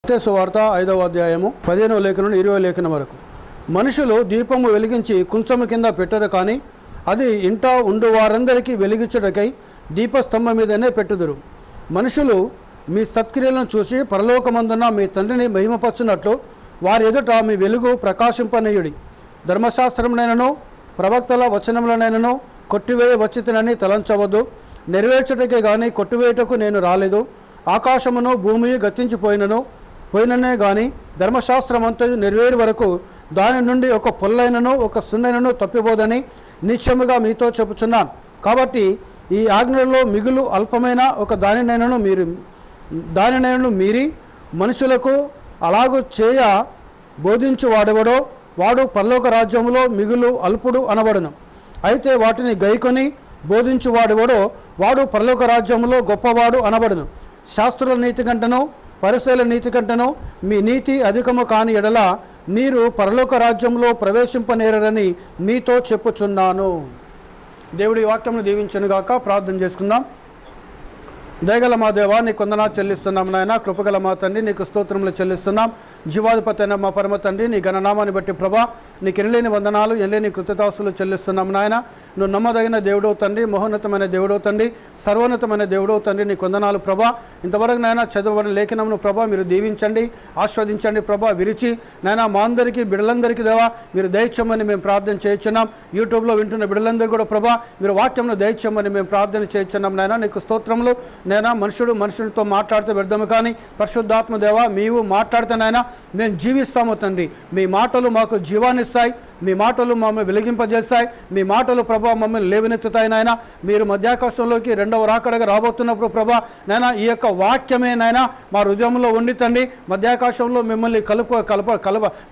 మత్తయి సువార్త 5వ అధ్యాయము 15వ లేఖనం నుండి 20వ లేఖనం వరకు. మనుషులు దీపము వెలిగించి కుంచము కింద పెట్టరు, కానీ అది ఇంట ఉండు వారందరికీ వెలిగించుటకై దీపస్తంభం మీదనే పెట్టుదురు. మనుషులు మీ సత్క్రియలను చూసి పరలోకమందున్న మీ తండ్రిని మహిమపరచునట్లు వారి ఎదుట మీ వెలుగు ప్రకాశింపనీయుడి. ధర్మశాస్త్రమునైనను ప్రవక్తల వచనములనైనను కొట్టివేయ వచ్చితినని తలంచవద్దు. నెరవేర్చుటకే గాని కొట్టివేయుటకు నేను రాలేదు. ఆకాశమును భూమి గతించిపోయిననే గాని ధర్మశాస్త్రమంతయు నెరవేరు వరకు దాని నుండి ఒక పొల్లైనను ఒక సున్నైనను తప్పిపోదని నిశ్చయముగా మీతో చెప్పుచున్నాను. కాబట్టి ఈ ఆజ్ఞలలో మిగులు అల్పమైన ఒక దానినైనను మీరి మనుషులకు అలాగూ చేయ బోధించు వాడెవడో వాడు పరలోక రాజ్యములో మిగులు అల్పుడు అనబడును. అయితే వాటిని గైకొని బోధించు వాడెవడో వాడు పరలోక రాజ్యములో గొప్పవాడు అనబడును. శాస్త్రుల నీతి కంటనో పరిసయ్యుల నీతి కంటనో మీ నీతి అధికము కాని ఎడల మీరు పరలోక రాజ్యంలో ప్రవేశింపనేరని మీతో చెప్పుచున్నాను. దేవుడి వాక్యమును దీవించునుగాక. ప్రార్థన చేసుకుందాం. దయగల మా దేవా, నీకు వందనాలు చెల్లిస్తున్నాం నాయన. కృపగల మా తండ్రి, నీకు స్తోత్రములు చెల్లిస్తున్నాం. జీవాధిపతి అయిన మా పరమ తండ్రి, నీ ఘననామాన్ని బట్టి ప్రభా నీకు ఎనలేని వందనాలు, ఎనలేని కృతదాసులు చెల్లిస్తున్నాం నాయన. నువ్వు నమ్మదగిన దేవుడవు తండ్రి, మహోన్నతమైన దేవుడవు తండ్రి, సర్వోన్నతమైన దేవుడవు తండ్రి, నీకు వందనాలు ప్రభా. ఇంతవరకు నాయన చదవబడిన లేఖనమును ప్రభా మీరు దీవించండి, ఆస్వాదించండి ప్రభా. విరిచి నాయన మా అందరికీ బిడ్డలందరికీ దేవా మీరు దయచేయమని మేము ప్రార్థన చేయించున్నాం. యూట్యూబ్లో వింటున్న బిడ్డలందరూ కూడా ప్రభా మీరు వాక్యమును దయచేయమని మేము ప్రార్థన చేయించున్నాం నాయన. నీకు స్తోత్రములు నైనా. మనుషునితో మాట్లాడితే వ్యర్థము, కానీ పరిశుద్ధాత్మ దేవా మీవు మాట్లాడితే నాయన మేము జీవిస్తాము తండ్రి. మీ మాటలు మాకు జీవాన్నిస్తాయి, మీ మాటలు మమ్మల్ని వెలిగింపజేస్తాయి, మీ మాటలు ప్రభా మమ్మల్ని లేవనెత్తుతాయి నాయన. మీరు మధ్యాకాశంలోకి రెండవ రాకడగా రాబోతున్నప్పుడు ప్రభా నాయన ఈ యొక్క వాక్యమే నాయన మా హృదయంలో ఉండి తండ్రి మధ్యాకాశంలో మిమ్మల్ని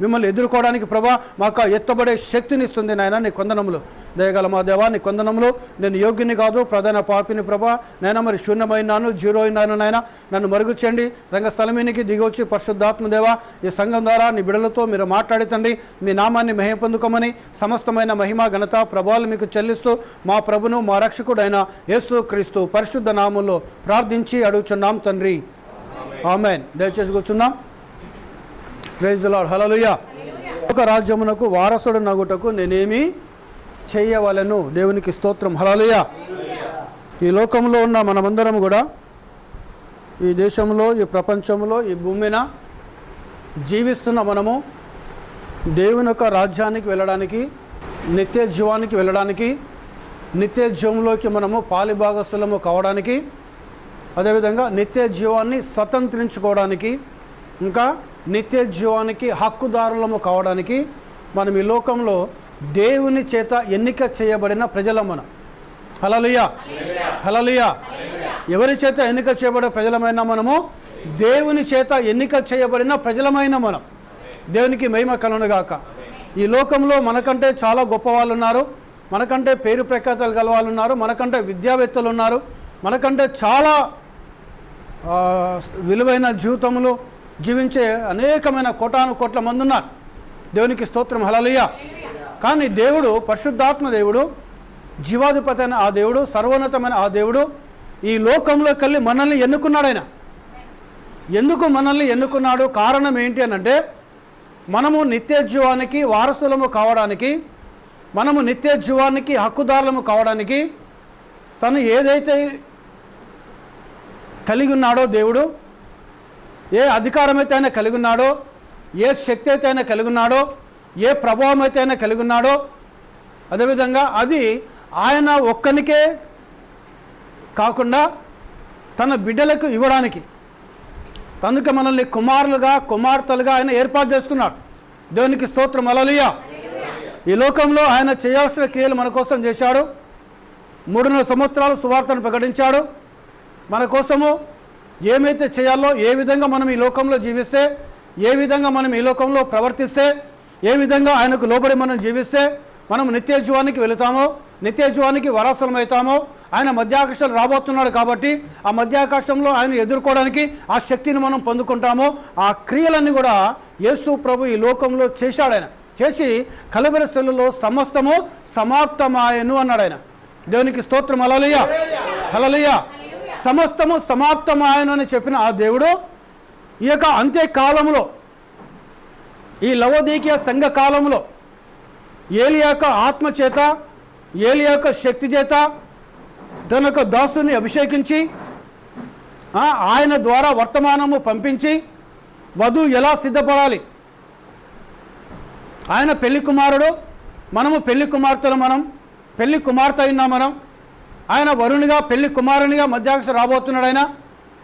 మిమ్మల్ని ఎదుర్కోవడానికి ప్రభా మాకు ఎత్తబడే శక్తిని ఇస్తుంది నాయన. నీ కొందనములు దయగల మా దేవా, నీ కొందనములు. నేను యోగ్యుని కాదు, ప్రధాన పాపిని ప్రభా నైనా. మరి శూన్యమైనాను, జీరో అయినాను నాయన. నన్ను మరుగు చేయండి. రంగస్థలమీనికి దిగొచ్చి పరిశుద్ధాత్మ దేవా ఈ సంఘం ద్వారా నీ బిడలతో మీరు మాట్లాడి తండ్రి మీ నామాన్ని మహిమ పొందుకోమని సమస్తమైన మహిమ ఘనత ప్రభావాలు మీకు చెల్లిస్తూ మా ప్రభును మా రక్షకుడైన యేసు క్రీస్తు పరిశుద్ధ నామంలో ప్రార్థించి అడుగుచున్నాం తండ్రి, ఆమేన్. దయచేసి కూర్చున్నాం. Praise the lord. హల్లెలూయా. ఒక రాజ్యమునకు వారసుడు నగుటకు నేనేమి చేయవలెను? దేవునికి స్తోత్రం. హల్లెలూయా. ఈ లోకంలో ఉన్న మనమందరం కూడా ఈ దేశంలో, ఈ ప్రపంచంలో, ఈ భూమిన జీవిస్తున్న మనము దేవుని యొక్క రాజ్యానికి వెళ్ళడానికి, నిత్య జీవానికి వెళ్ళడానికి, నిత్య జీవంలోకి మనము పాలిభాగస్థులము కావడానికి, అదేవిధంగా నిత్య జీవాన్ని స్వతంత్రించుకోవడానికి, ఇంకా నిత్య జీవానికి హక్కుదారులము కావడానికి మనం ఈ లోకంలో దేవుని చేత ఎన్నిక చేయబడిన ప్రజలం మనం. హల్లెలూయా, హల్లెలూయా. ఎవరి చేత ఎన్నిక చేయబడిన ప్రజలమైన మనము? దేవుని చేత ఎన్నిక చేయబడిన ప్రజలమైన మనం. దేవునికి మహిమ కలుగునుగాక. ఈ లోకంలో మనకంటే చాలా గొప్ప వాళ్ళు ఉన్నారు, మనకంటే పేరు ప్రఖ్యాతలు గల వాళ్ళు ఉన్నారు, మనకంటే విద్యావేత్తలు ఉన్నారు, మనకంటే చాలా విలువైన జీవితములు జీవించే అనేకమైన కోటాను కోట్ల మంది ఉన్నారు. దేవునికి స్తోత్రం. హల్లెలూయా. కానీ దేవుడు, పరిశుద్ధాత్మ దేవుడు, జీవాధిపతి అయిన ఆ దేవుడు, సర్వోన్నతమైన ఆ దేవుడు ఈ లోకంలోకి వెళ్ళి మనల్ని ఎన్నుకున్నాడు. ఆయన ఎందుకు మనల్ని ఎన్నుకున్నాడు? కారణం ఏంటి అనంటే మనము నిత్య జీవానికి వారసులము కావడానికి, మనము నిత్య జీవానికి హక్కుదారులము కావడానికి తను ఏదైతే కలిగి ఉన్నాడో దేవుడు, ఏ అధికారం అయితే ఆయన కలిగి ఉన్నాడో, ఏ శక్తి అయితే ఆయన కలిగి ఉన్నాడో, ఏ ప్రభావం అయితే ఆయన కలిగి ఉన్నాడో, అదేవిధంగా అది ఆయన ఒక్కనికే కాకుండా తన బిడ్డలకు ఇవ్వడానికి, అందుకే మనల్ని కుమారులుగా కుమార్తెలుగా ఆయన ఏర్పాటు చేసుకున్నాడు. దేవునికి స్తోత్రం. హల్లెలూయా. ఈ లోకంలో ఆయన చేయాల్సిన క్రియలు మన కోసం చేశాడు. 3.5 సంవత్సరాలు సువార్తను ప్రకటించాడు. మన కోసము ఏమైతే చేయాలో, ఏ విధంగా మనం ఈ లోకంలో జీవిస్తే, ఏ విధంగా మనం ఈ లోకంలో ప్రవర్తిస్తే, ఏ విధంగా ఆయనకు లోబడి మనం జీవిస్తే మనం నిత్య జీవానికి వెళుతామో, నిత్య జీవానికి వారసులం అవుతామో. ఆయన మధ్యాకాశాలు రాబోతున్నాడు కాబట్టి ఆ మధ్యాకాశంలో ఆయన ఎదుర్కోవడానికి ఆ శక్తిని మనం పొందుకుంటామో. ఆ క్రియలన్నీ కూడా యేసు ప్రభు ఈ లోకంలో చేశాడు. ఆయన చేసి కలువరి శిలువలో సమస్తము సమాప్తమాయెను అన్నాడు ఆయన. దేవునికి స్తోత్రం. హల్లెలూయా, హల్లెలూయా. సమస్తము సమాప్తమాయను అని చెప్పిన ఆ దేవుడు ఈ యొక్క అంత్యకాలంలో, ఈ లవోదీకీయ సంఘ కాలంలో ఏలియా యొక్క ఆత్మ చేత, ఏలియా యొక్క శక్తి చేత తన యొక్క దాసుని అభిషేకించి ఆయన ద్వారా వర్తమానము పంపించి వధువు ఎలా సిద్ధపడాలి, ఆయన పెళ్లి కుమారుడు, మనము పెళ్లి కుమార్తెలు, మనం పెళ్లి కుమార్తె అయినా, ఆయన వరుణిగా పెళ్లి కుమారునిగా మధ్యాహ్నం రాబోతున్నాడు. ఆయన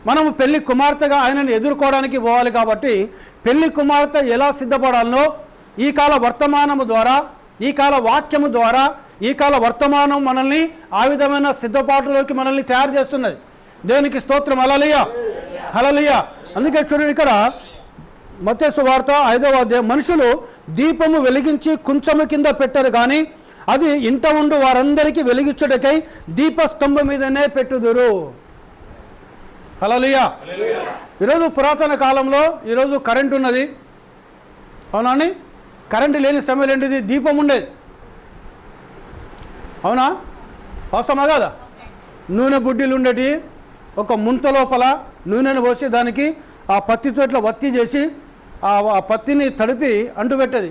మనము పెళ్లి కుమార్తెగా ఆయనను ఎదుర్కోవడానికి పోవాలి. కాబట్టి పెళ్లి కుమార్తె ఎలా సిద్ధపడాలనో ఈ కాల వర్తమానము ద్వారా, ఈ కాల వాక్యము ద్వారా, ఈ కాల వర్తమానం మనల్ని ఆ విధమైన సిద్ధపాటులోకి మనల్ని తయారు చేస్తున్నది. దేవునికి స్తోత్రం. హల్లెలూయా, హల్లెలూయా. అందుకే చూడండి, ఇక్కడ మత్తయి సువార్త 5వ అధ్యాయం, మనుషులు దీపము వెలిగించి కుంచము కింద పెట్టరు కానీ అది ఇంట ఉండు వారందరికీ వెలిగించుటకై దీపస్తంభం మీదనే పెట్టుదురు. హల్లెలూయా. ఈరోజు పురాతన కాలంలో ఈరోజు కరెంట్ ఉన్నది, అవునా అండి? కరెంటు లేని సమయం ఏంటిది? దీపం ఉండేది, అవునా? అవసరమా కదా? నూనె బుడ్డీలు ఉండేటి, ఒక ముంత లోపల నూనెను పోసి దానికి ఆ పత్తితో ఇట్లా వత్తి చేసి ఆ పత్తిని తడిపి అంటుపెట్టేది.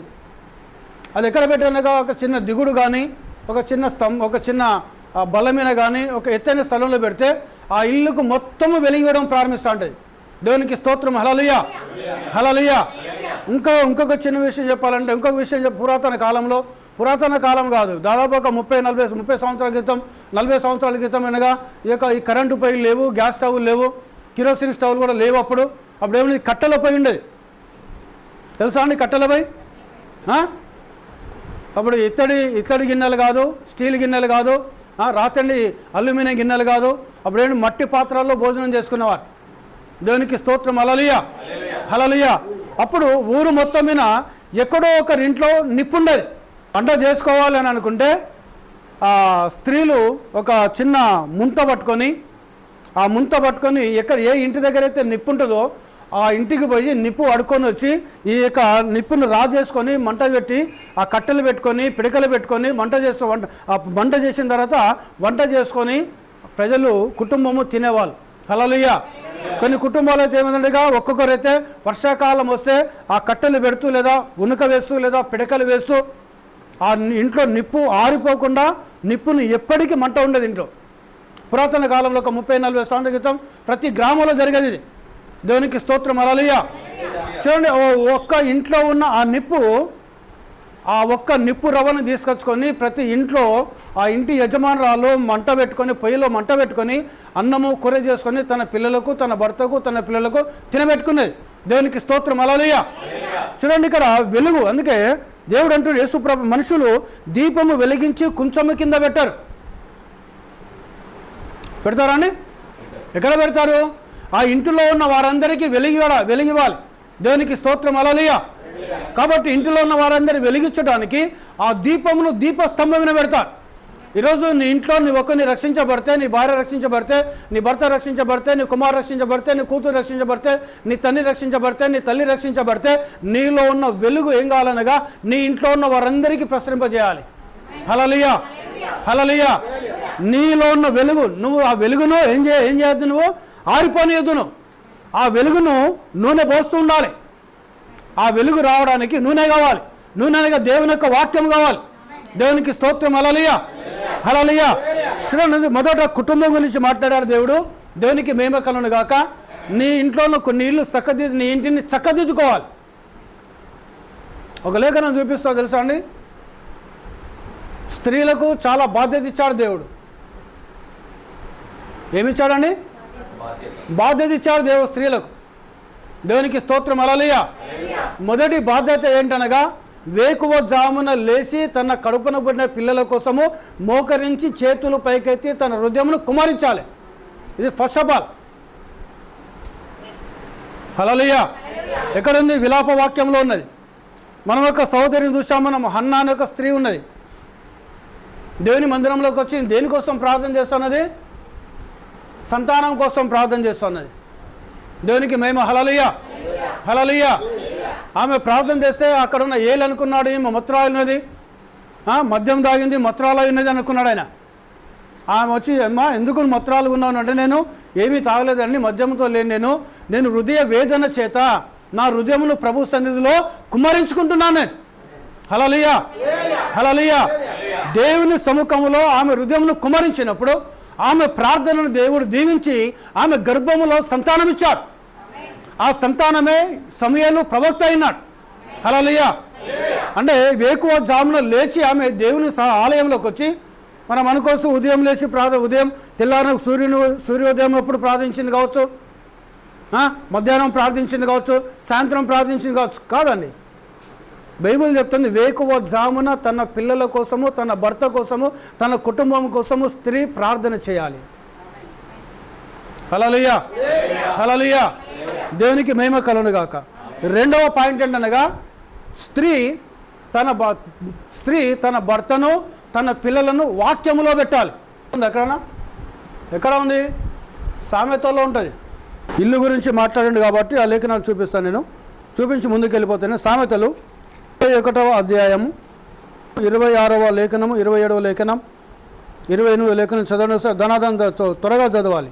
అది ఎక్కడ పెట్టానగా ఒక చిన్న దిగుడు కానీ, ఒక చిన్న ఒక చిన్న బల్ల మీద కానీ, ఒక ఎత్తైన స్థలంలో పెడితే ఆ ఇల్లుకు మొత్తము వెలిగివ్వడం ప్రారంభిస్తూ ఉంటుంది. దేవునికి స్తోత్రం. హల్లెలూయా, హల్లెలూయా. ఇంకొక చిన్న విషయం చెప్పాలంటే, ఇంకొక విషయం పురాతన కాలంలో, పురాతన కాలం కాదు, దాదాపు ఒక 30 సంవత్సరాల క్రితం, 40 సంవత్సరాల క్రితం అనగా ఈ కరెంటు పొయ్యిలు లేవు, గ్యాస్ స్టవ్లు లేవు, కిరోసిన్ స్టవ్లు కూడా లేవు. అప్పుడు ఏమైంది? కట్టెల పొయ్యి ఉండేది, తెలుసా అండి? కట్టెల పొయ్యి. అప్పుడు ఇత్తడి గిన్నెలు కాదు, స్టీల్ గిన్నెలు కాదు, రాతండి అల్యూమినియం గిన్నెలు కాదు. అప్పుడు మట్టి పాత్రల్లో భోజనం చేసుకునేవారు. దేవునికి స్తోత్రం. హల్లెలూయా, హల్లెలూయా. అప్పుడు ఊరు మొత్తం మీద ఎక్కడో ఒకరింట్లో నిప్పుండేది. వంట చేసుకోవాలి అని అనుకుంటే స్త్రీలు ఒక చిన్న ముంత పట్టుకొని, ఆ ముంత పట్టుకొని ఏ ఇంటి దగ్గర అయితే నిప్పు ఉంటుందో ఆ ఇంటికి పోయి నిప్పు అడుక్కొని వచ్చి ఈ యొక్క నిప్పును రాజేసుకొని మంట పెట్టి ఆ కట్టెలు పెట్టుకొని పిడకలు పెట్టుకొని వంట చేసిన తర్వాత వంట చేసుకొని ప్రజలు కుటుంబము తినేవాళ్ళు. హల్లెలూయా. కొన్ని కుటుంబాలు అయితే ఏమైందంటేగా, ఒక్కొక్కరైతే వర్షాకాలం వస్తే ఆ కట్టెలు పెడుతూ లేదా ఉనుక వేస్తూ లేదా పిడకలు వేస్తూ ఆ ఇంట్లో నిప్పు ఆరిపోకుండా నిప్పును ఎప్పటికీ మంట ఉండేది ఇంట్లో. పురాతన కాలంలో ఒక 30-40 సంవత్సరాల క్రితం ప్రతి గ్రామంలో జరిగేది ఇది. దేవునికి స్తోత్రం. హల్లెలూయా. చూడండి, ఒక్క ఇంట్లో ఉన్న ఆ ఒక్క నిప్పు రవ్వను తీసుకొచ్చుకొని ప్రతి ఇంట్లో ఆ ఇంటి యజమానురాలు మంట పెట్టుకొని, పొయ్యిలో మంట పెట్టుకొని అన్నము కూర చేసుకొని తన పిల్లలకు, తన భర్తకు, తన పిల్లలకు తినబెట్టుకునేది. దేవునికి స్తోత్రం. హల్లెలూయా. చూడండి, ఇక్కడ వెలుగు. అందుకే దేవుడు అంటాడు, యేసుప్రభు, మనుషులు దీపము వెలిగించి కుంచము కింద పెడతారా అండి? ఎక్కడ పెడతారు? ఆ ఇంటిలో ఉన్న వారందరికీ వెలిగివ్వాలి. దేవునికి స్తోత్రం. హల్లెలూయా. కాబట్టి ఇంటిలో ఉన్న వారందరూ వెలిగించడానికి ఆ దీపమును దీపస్తంభం పెడతారు. ఈరోజు నీ ఇంట్లో నీ ఒక్కరిని రక్షించబడితే, నీ భార్య రక్షించబడితే, నీ భర్త రక్షించబడితే, నీ కుమారు రక్షించబడితే, నీ కూతురు రక్షించబడితే, నీ తండ్రి రక్షించబడితే, నీ తల్లి రక్షించబడితే, నీలో ఉన్న వెలుగు ఏం కావాలనగా నీ ఇంట్లో ఉన్న వారందరికీ ప్రసరింపజేయాలి. హల్లెలూయా, హల్లెలూయా. నీలో ఉన్న వెలుగు, నువ్వు ఆ వెలుగును ఏం చేయొద్దు, నువ్వు ఆరిపోనియద్దు. నువ్వు ఆ వెలుగును నూనె పోస్తూ ఉండాలి. ఆ వెలుగు రావడానికి నూనె కావాలి. నూనె అనగా దేవుని యొక్క వాక్యం కావాలి. దేవునికి స్తోత్రం. హల్లెలూయా, హల్లెలూయా. చూడండి, మొదట కుటుంబం గురించి మాట్లాడారు దేవుడు. దేవునికి మహిమ కలుగును గాక. నీ ఇంట్లో కొన్ని ఇల్లు నీ ఇంటిని చక్కదిద్దుకోవాలి. ఒక లేఖనం చూపిస్తా, తెలుసా అండి? స్త్రీలకు చాలా బాధ్యత ఇచ్చాడు దేవుడు. ఏమిచ్చాడండి? బాధ్యత ఇచ్చాడు దేవుడు స్త్రీలకు. దేవునికి స్తోత్రం. హల్లెలూయా. మొదటి బాధ్యత ఏంటనగా, వేకువ జామున లేచి తన కడుపున పుట్టిన పిల్లల కోసము మోకరించి చేతులు పైకెత్తి తన హృదయమును కుమారించాలి. ఇది ఫస్ట్ ఆఫ్ ఆల్. హల్లెలూయా. ఎక్కడుంది? విలాప వాక్యంలో ఉన్నది. మనం ఒక సహోదరిని చూసాం, మనం హన్నా అనే ఒక స్త్రీ ఉన్నది. దేవుని మందిరంలోకి వచ్చి దేనికోసం ప్రార్థన చేస్తున్నది? సంతానం కోసం ప్రార్థన చేస్తున్నది. దేవునికి మహిమ. హల్లెలూయా, హల్లెలూయా. ఆమె ప్రార్థన చేస్తే అక్కడ ఉన్న ఏలు అనుకున్నాడు ఈమె మత్తురాలు ఉన్నది, మద్యం తాగింది, మత్తురాలు ఉన్నది అనుకున్నాడు ఆయన. ఆమె వచ్చి అమ్మా ఎందుకు మత్తురాలుగా ఉన్నాను అంటే నేను ఏమీ తాగలేదండి, మద్యంతో లేను, నేను హృదయ వేదన చేత నా హృదయమును ప్రభు సన్నిధిలో కుమ్మరించుకుంటున్నాను నేను. హల్లెలూయా, హల్లెలూయా. దేవుని సముఖంలో ఆమె హృదయమును కుమ్మరించినప్పుడు ఆమె ప్రార్థనను దేవుడు దీవించి ఆమె గర్భములో సంతానం ఇచ్చాడు. ఆ సంతానమే సమూయేలు ప్రవక్త అయినాడు. హల్లెలూయా. అంటే వేకువ జామున లేచి ఆమె దేవుని ఆలయంలోకి వచ్చి మనం అనుకోవచ్చు ఉదయం లేచి ఉదయం తెల్లారిన సూర్యోదయం అప్పుడు ప్రార్థించింది కావచ్చు, మధ్యాహ్నం ప్రార్థించింది కావచ్చు, సాయంత్రం ప్రార్థించింది కావచ్చు. కాదండి, బైబిల్ చెప్తుంది వేకువ జామున తన పిల్లల కోసము, తన భర్త కోసము, తన కుటుంబం కోసము స్త్రీ ప్రార్థన చేయాలి. హల్లెలూయా, హల్లెలూయా. దేవునికి మహిమ కలుగును గాక. రెండవ పాయింట్ ఏంటనగా స్త్రీ తన భర్తను, తన పిల్లలను వాక్యములో పెట్టాలి. ఎక్కడ ఉంది? సామెతలో ఉంటుంది. ఇల్లు గురించి మాట్లాడండి కాబట్టి ఆ లేఖనాలు చూపిస్తాను, నేను చూపించి ముందుకు వెళ్ళిపోతాను. సామెతలు 21వ అధ్యాయము 26వ లేఖనము, 27వ లేఖనం, 28వ లేఖనం చదవండి సార్. ధనాదం త్వరగా చదవాలి.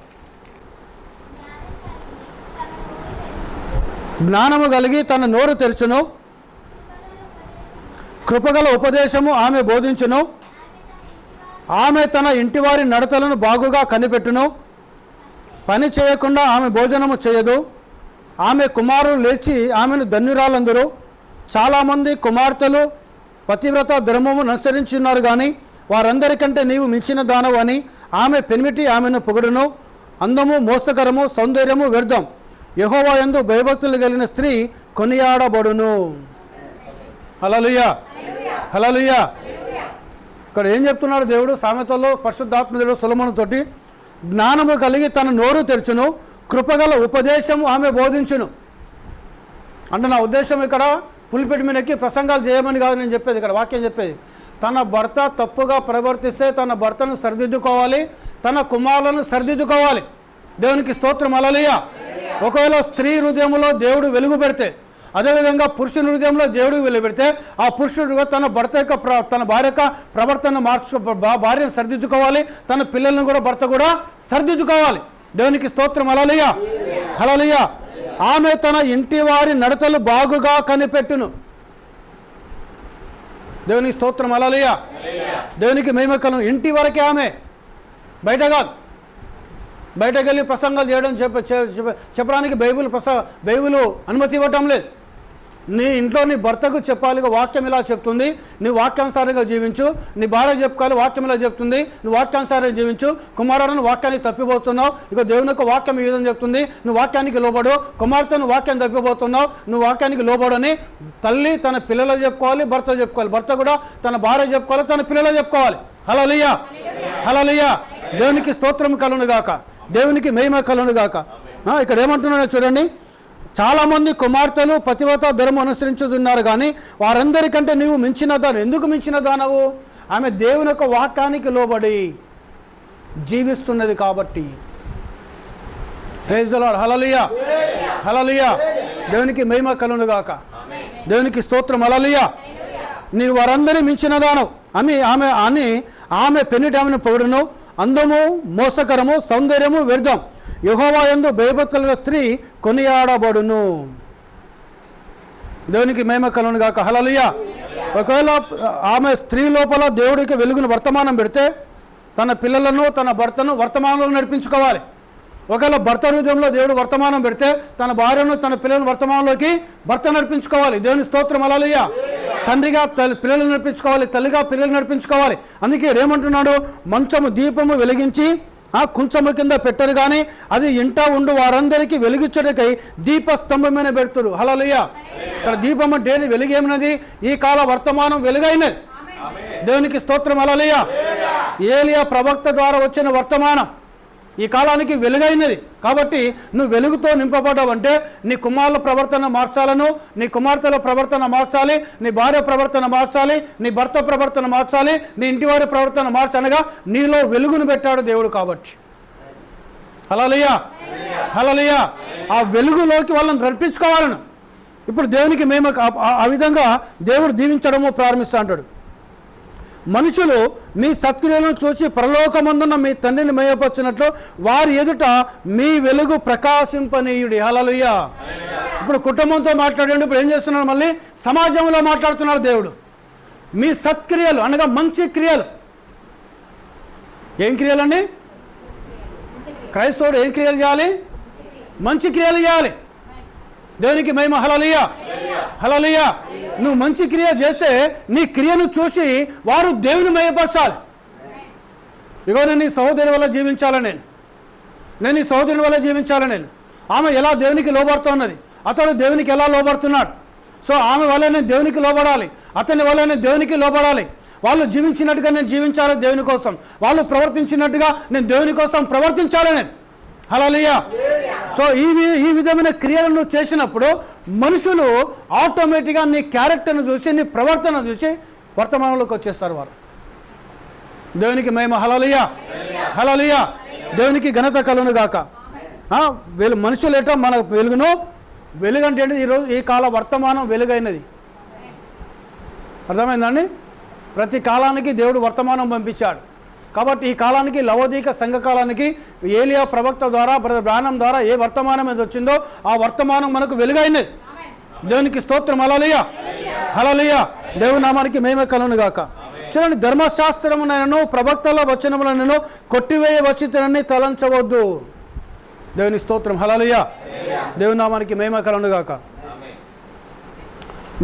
జ్ఞానము కలిగి తన నోరు తెరచును, కృపగల ఉపదేశము ఆమె బోధించును, ఆమె తన ఇంటివారి నడతలను బాగుగా కనిపెట్టును, పని చేయకుండా ఆమె భోజనము చేయదు, ఆమె కుమారులు లేచి ఆమెను ధన్యురాలందరూ. చాలామంది కుమార్తెలు పతివ్రత ధర్మము అనుసరించున్నారు, కానీ వారందరికంటే నీవు మించిన దానవు అని ఆమె పెనిమిటి ఆమెను పొగడును. అందము మోసకరము, సౌందర్యము వ్యర్థం, యెహోవా యందు భయభక్తులు కలిగిన స్త్రీ కొనియాడబడును. హల్లెలూయా, హల్లెలూయా. ఇక్కడ ఏం చెప్తున్నాడు దేవుడు? సామెతల్లో పరిశుద్ధాత్మ దేవుడు సొలొమోను తోటి జ్ఞానము కలిగి తన నోరు తెరచును, కృపగల ఉపదేశము ఆమె బోధించును. అంటే నా ఉద్దేశం ఇక్కడ పులిపెట్టి మీదకి ప్రసంగాలు చేయమని కాదు నేను చెప్పేది, ఇక్కడ వాక్యం చెప్పేది. తన భర్త తప్పుగా ప్రవర్తిస్తే తన భర్తను సరిదిద్దుకోవాలి, తన కుమారులను సరిదిద్దుకోవాలి. దేవునికి స్తోత్రం, హల్లెలూయా. ఒకవేళ స్త్రీ హృదయంలో దేవుడు వెలుగు పెడితే, అదేవిధంగా పురుషుని హృదయంలో దేవుడు వెలుగు పెడితే ఆ పురుషుడు తన భర్త యొక్క తన భార్య యొక్క ప్రవర్తన భార్యను సరిదిద్దుకోవాలి, తన పిల్లలను కూడా భర్త కూడా సరిదిద్దుకోవాలి. దేవునికి స్తోత్రం, హల్లెలూయా, హల్లెలూయా. ఆమె తన ఇంటి వారి నడతలు బాగుగా కనిపెట్టును. దేవునికి స్తోత్రం, హల్లెలూయా. దేవునికి మహిమ కలుగును. ఇంటి వరకే ఆమె, బయట కాదు. బయటకు వెళ్ళి ప్రసంగాలు చేయడం చెప్పడానికి బైబిల్ అనుమతి ఇవ్వటం లేదు. నీ ఇంట్లో నీ భర్తకు చెప్పాలిగా వాక్యం ఇలా చెప్తుంది, నీ వాక్యానుసారంగా జీవించు. నీ భార్య చెప్పుకోవాలి, వాక్యం ఇలా చెప్తుంది, నువ్వు వాక్యానుసారంగా జీవించు. కుమారుడు వాక్యానికి తప్పిపోతున్నావు, ఇక దేవుని యొక్క వాక్యం ఈ విధంగా చెప్తుంది, నువ్వు వాక్యానికి లోబడు. కుమార్తెను వాక్యాన్ని తప్పిపోతున్నావు, నువ్వు వాక్యానికి లోబడని తల్లి తన పిల్లలకు చెప్పుకోవాలి, భర్త చెప్పుకోవాలి. భర్త కూడా తన భార్య చెప్పుకోవాలి, తన పిల్లలకు చెప్పుకోవాలి. హల్లెలూయా, హల్లెలూయా. దేవునికి స్తోత్రం కలుగును గాక, దేవునికి మహిమ కలుగును గాక. ఇక్కడ ఏమంటున్నాడో చూడండి. చాలామంది కుమార్తెలు పతివ్రత ధర్మం అనుసరించుతున్నారు, కానీ వారందరికంటే నీవు మించిన దాను. ఎందుకు మించిన దానవు? ఆమె దేవుని యొక్క వాక్యానికి లోబడి జీవిస్తున్నది కాబట్టి. ప్రైజ్ ది లార్డ్, హల్లెలూయా, హల్లెలూయా. దేవునికి మహిమ కలుగును గాక, దేవునికి స్తోత్రం, హల్లెలూయా. నీవు వారందరి మించిన దానవు అని ఆమె పెనిటి ఆమెను పొగడును. అందము మోసకరము, సౌందర్యము వ్యర్థం, యెహోవా యందు భయభక్తుల స్త్రీ కొనియాడబడును. దేవునికి మహిమ కలుగును గాక, హల్లెలూయా. ఒకవేళ ఆమె స్త్రీ లోపల దేవుడికి వెలుగును వర్తమానం పెడితే తన పిల్లలను తన భర్తను వర్తమానంలో నడిపించుకోవాలి. ఒకవేళ భర్త హృదయంలో దేవుడు వర్తమానం పెడితే తన భార్యను తన పిల్లలను వర్తమానంలోకి భర్త నడిపించుకోవాలి. దేవుని స్తోత్రం, హల్లెలూయా. తండ్రిగా పిల్లలను నడిపించుకోవాలి, తల్లిగా పిల్లలు నడిపించుకోవాలి. అందుకే ఏమంటున్నాడు? మంచము దీపము వెలిగించి కుంచము కింద పెట్టరు, కానీ అది ఇంట ఉండు వారందరికీ వెలిగించడానికై దీపస్తంభమైన పెడుతురు. హల్లెలూయా. ఇక్కడ దీపం అంటే వెలుగేమినది? ఈ కాల వర్తమానం వెలుగైనది. దేవునికి స్తోత్రం, హల్లెలూయా. ఏలియా ప్రవక్త ద్వారా వచ్చిన వర్తమానం ఈ కాలానికి వెలుగైనది. కాబట్టి నువ్వు వెలుగుతో నింపబడ్డావంటే నీ కుమారుల ప్రవర్తన మార్చాలను, నీ కుమార్తెల ప్రవర్తన మార్చాలి, నీ భార్య ప్రవర్తన మార్చాలి, నీ భర్త ప్రవర్తన మార్చాలి, నీ ఇంటివారి ప్రవర్తన మార్చనగా నీలో వెలుగును పెట్టాడు దేవుడు. కాబట్టి హల్లెలూయా, హల్లెలూయా. ఆ వెలుగులోకి వాళ్ళని నడిపించుకోవాలను. ఇప్పుడు దేవునికి మేము ఆ విధంగా దేవుడు దీవించడము ప్రారంభిస్తూ అంటాడు. మనుషులు మీ సత్క్రియలను చూసి పరలోకమందున్న మీ తండ్రిని మహిమపరచునట్లు వారి ఎదుట మీ వెలుగు ప్రకాశింపనీయుడి. హల్లెలూయా. ఇప్పుడు కుటుంబంతో మాట్లాడండి, ఇప్పుడు ఏం చేస్తున్నాడు? మళ్ళీ సమాజంలో మాట్లాడుతున్నాడు దేవుడు. మీ సత్క్రియలు అనగా మంచి క్రియలు. ఏం క్రియలండి? క్రైస్తవుడు ఏం క్రియలు చేయాలి? మంచి క్రియలు చేయాలి. దేవునికి మహిమ. హల్లెలూయా, హల్లెలూయా. నువ్వు మంచి క్రియ చేస్తే నీ క్రియను చూసి వారు దేవుని మహిమపరచాలి. ఇగో నేను నీ సహోదరి వల్ల జీవించాలని, నేను ఈ సహోదరుని వల్ల జీవించాలని. ఆమె ఎలా దేవునికి లోబడుతున్నది, అతడు దేవునికి ఎలా లోబడుతున్నాడు. సో ఆమె వల్ల నేను దేవునికి లోబడాలి, అతని వల్ల నేను దేవునికి లోబడాలి. వాళ్ళు జీవించినట్టుగా నేను జీవించాలి దేవుని కోసం, వాళ్ళు ప్రవర్తించినట్టుగా నేను దేవుని కోసం ప్రవర్తించాలి నేను. హల్లెలూయా. సో ఈ విధమైన క్రియలను చేసినప్పుడు మనుషులు ఆటోమేటిక్గా నీ క్యారెక్టర్ను చూసి, నీ ప్రవర్తన చూసి వర్తమానంలోకి వచ్చేస్తారు వారు. దేవునికి మహిమ. హల్లెలూయా, హల్లెలూయా. దేవునికి ఘనత కలుగును గాక. వీళ్ళు మనుషులు ఏటో మన వెలుగును, వెలుగంటే ఈరోజు ఈ కాల వర్తమానం వెలుగైనది. అర్థమైందండి? ప్రతి కాలానికి దేవుడు వర్తమానం పంపించాడు. కాబట్టి ఈ కాలానికి, లవోదీక సంఘకాలానికి ఏలియా ప్రవక్త ద్వారా, బ్రదర్ బ్రానమ్ ద్వారా ఏ వర్తమానం ఏది వచ్చిందో ఆ వర్తమానం మనకు వెలుగైనది. దేవునికి స్తోత్రం. హల్లెలూయా, హల్లెలూయా. దేవుని నామానికి మహిమ కలుగును గాక. చూడండి, ధర్మశాస్త్రమునైనను ప్రవక్తల వచనములైనను కొట్టివేయవచ్చునని తలంచవద్దు. దేవుని స్తోత్రం. హల్లెలూయా. దేవుని నామానికి మహిమ కలుగును గాక.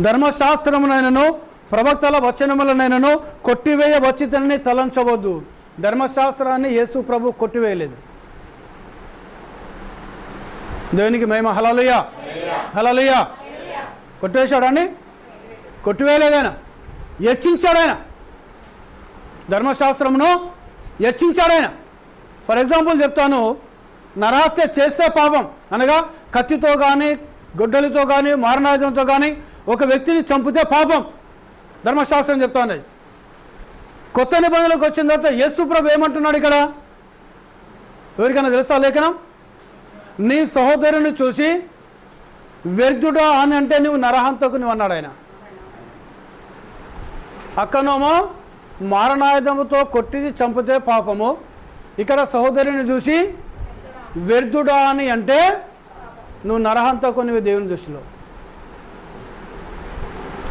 ధర్మశాస్త్రమునైనను ప్రవక్తల వచనములనైనను కొట్టివేయవచ్చునని తలంచవద్దు. ధర్మశాస్త్రాన్ని యేసు ప్రభు కొట్టివేయలేదు. దేవునికి మహిమ. హల్లెలూయా, హల్లెలూయా. కొట్టివేశాడండి? కొట్టివేయలేదైనా, హెచ్చించాడాయన. ధర్మశాస్త్రమును హెచ్చించాడాయన. ఫర్ ఎగ్జాంపుల్ చెప్తాను, నరహత్య చేసే పాపం అనగా కత్తితో కానీ, గొడ్డలితో కానీ, మారణాయుధంతో కానీ ఒక వ్యక్తిని చంపితే పాపం. ధర్మశాస్త్రం చెప్తా ఉన్నది. కొత్త నిబంధనలకు వచ్చిన తర్వాత యేసు ప్రభు ఏమంటున్నాడు ఇక్కడ? ఎవరికైనా తెలుసా లేఖనం? నీ సహోదరుని చూసి వ్యర్థుడా అని అంటే నువ్వు నరహంతకు నువ్వు అన్నాడు ఆయన. అక్కనేమో మారణాయుధముతో కొట్టిది చంపితే పాపము, ఇక్కడ సహోదరుని చూసి వ్యర్థుడా అని అంటే నువ్వు నరహంతకు నువ్వు దేవుని దృష్టిలో.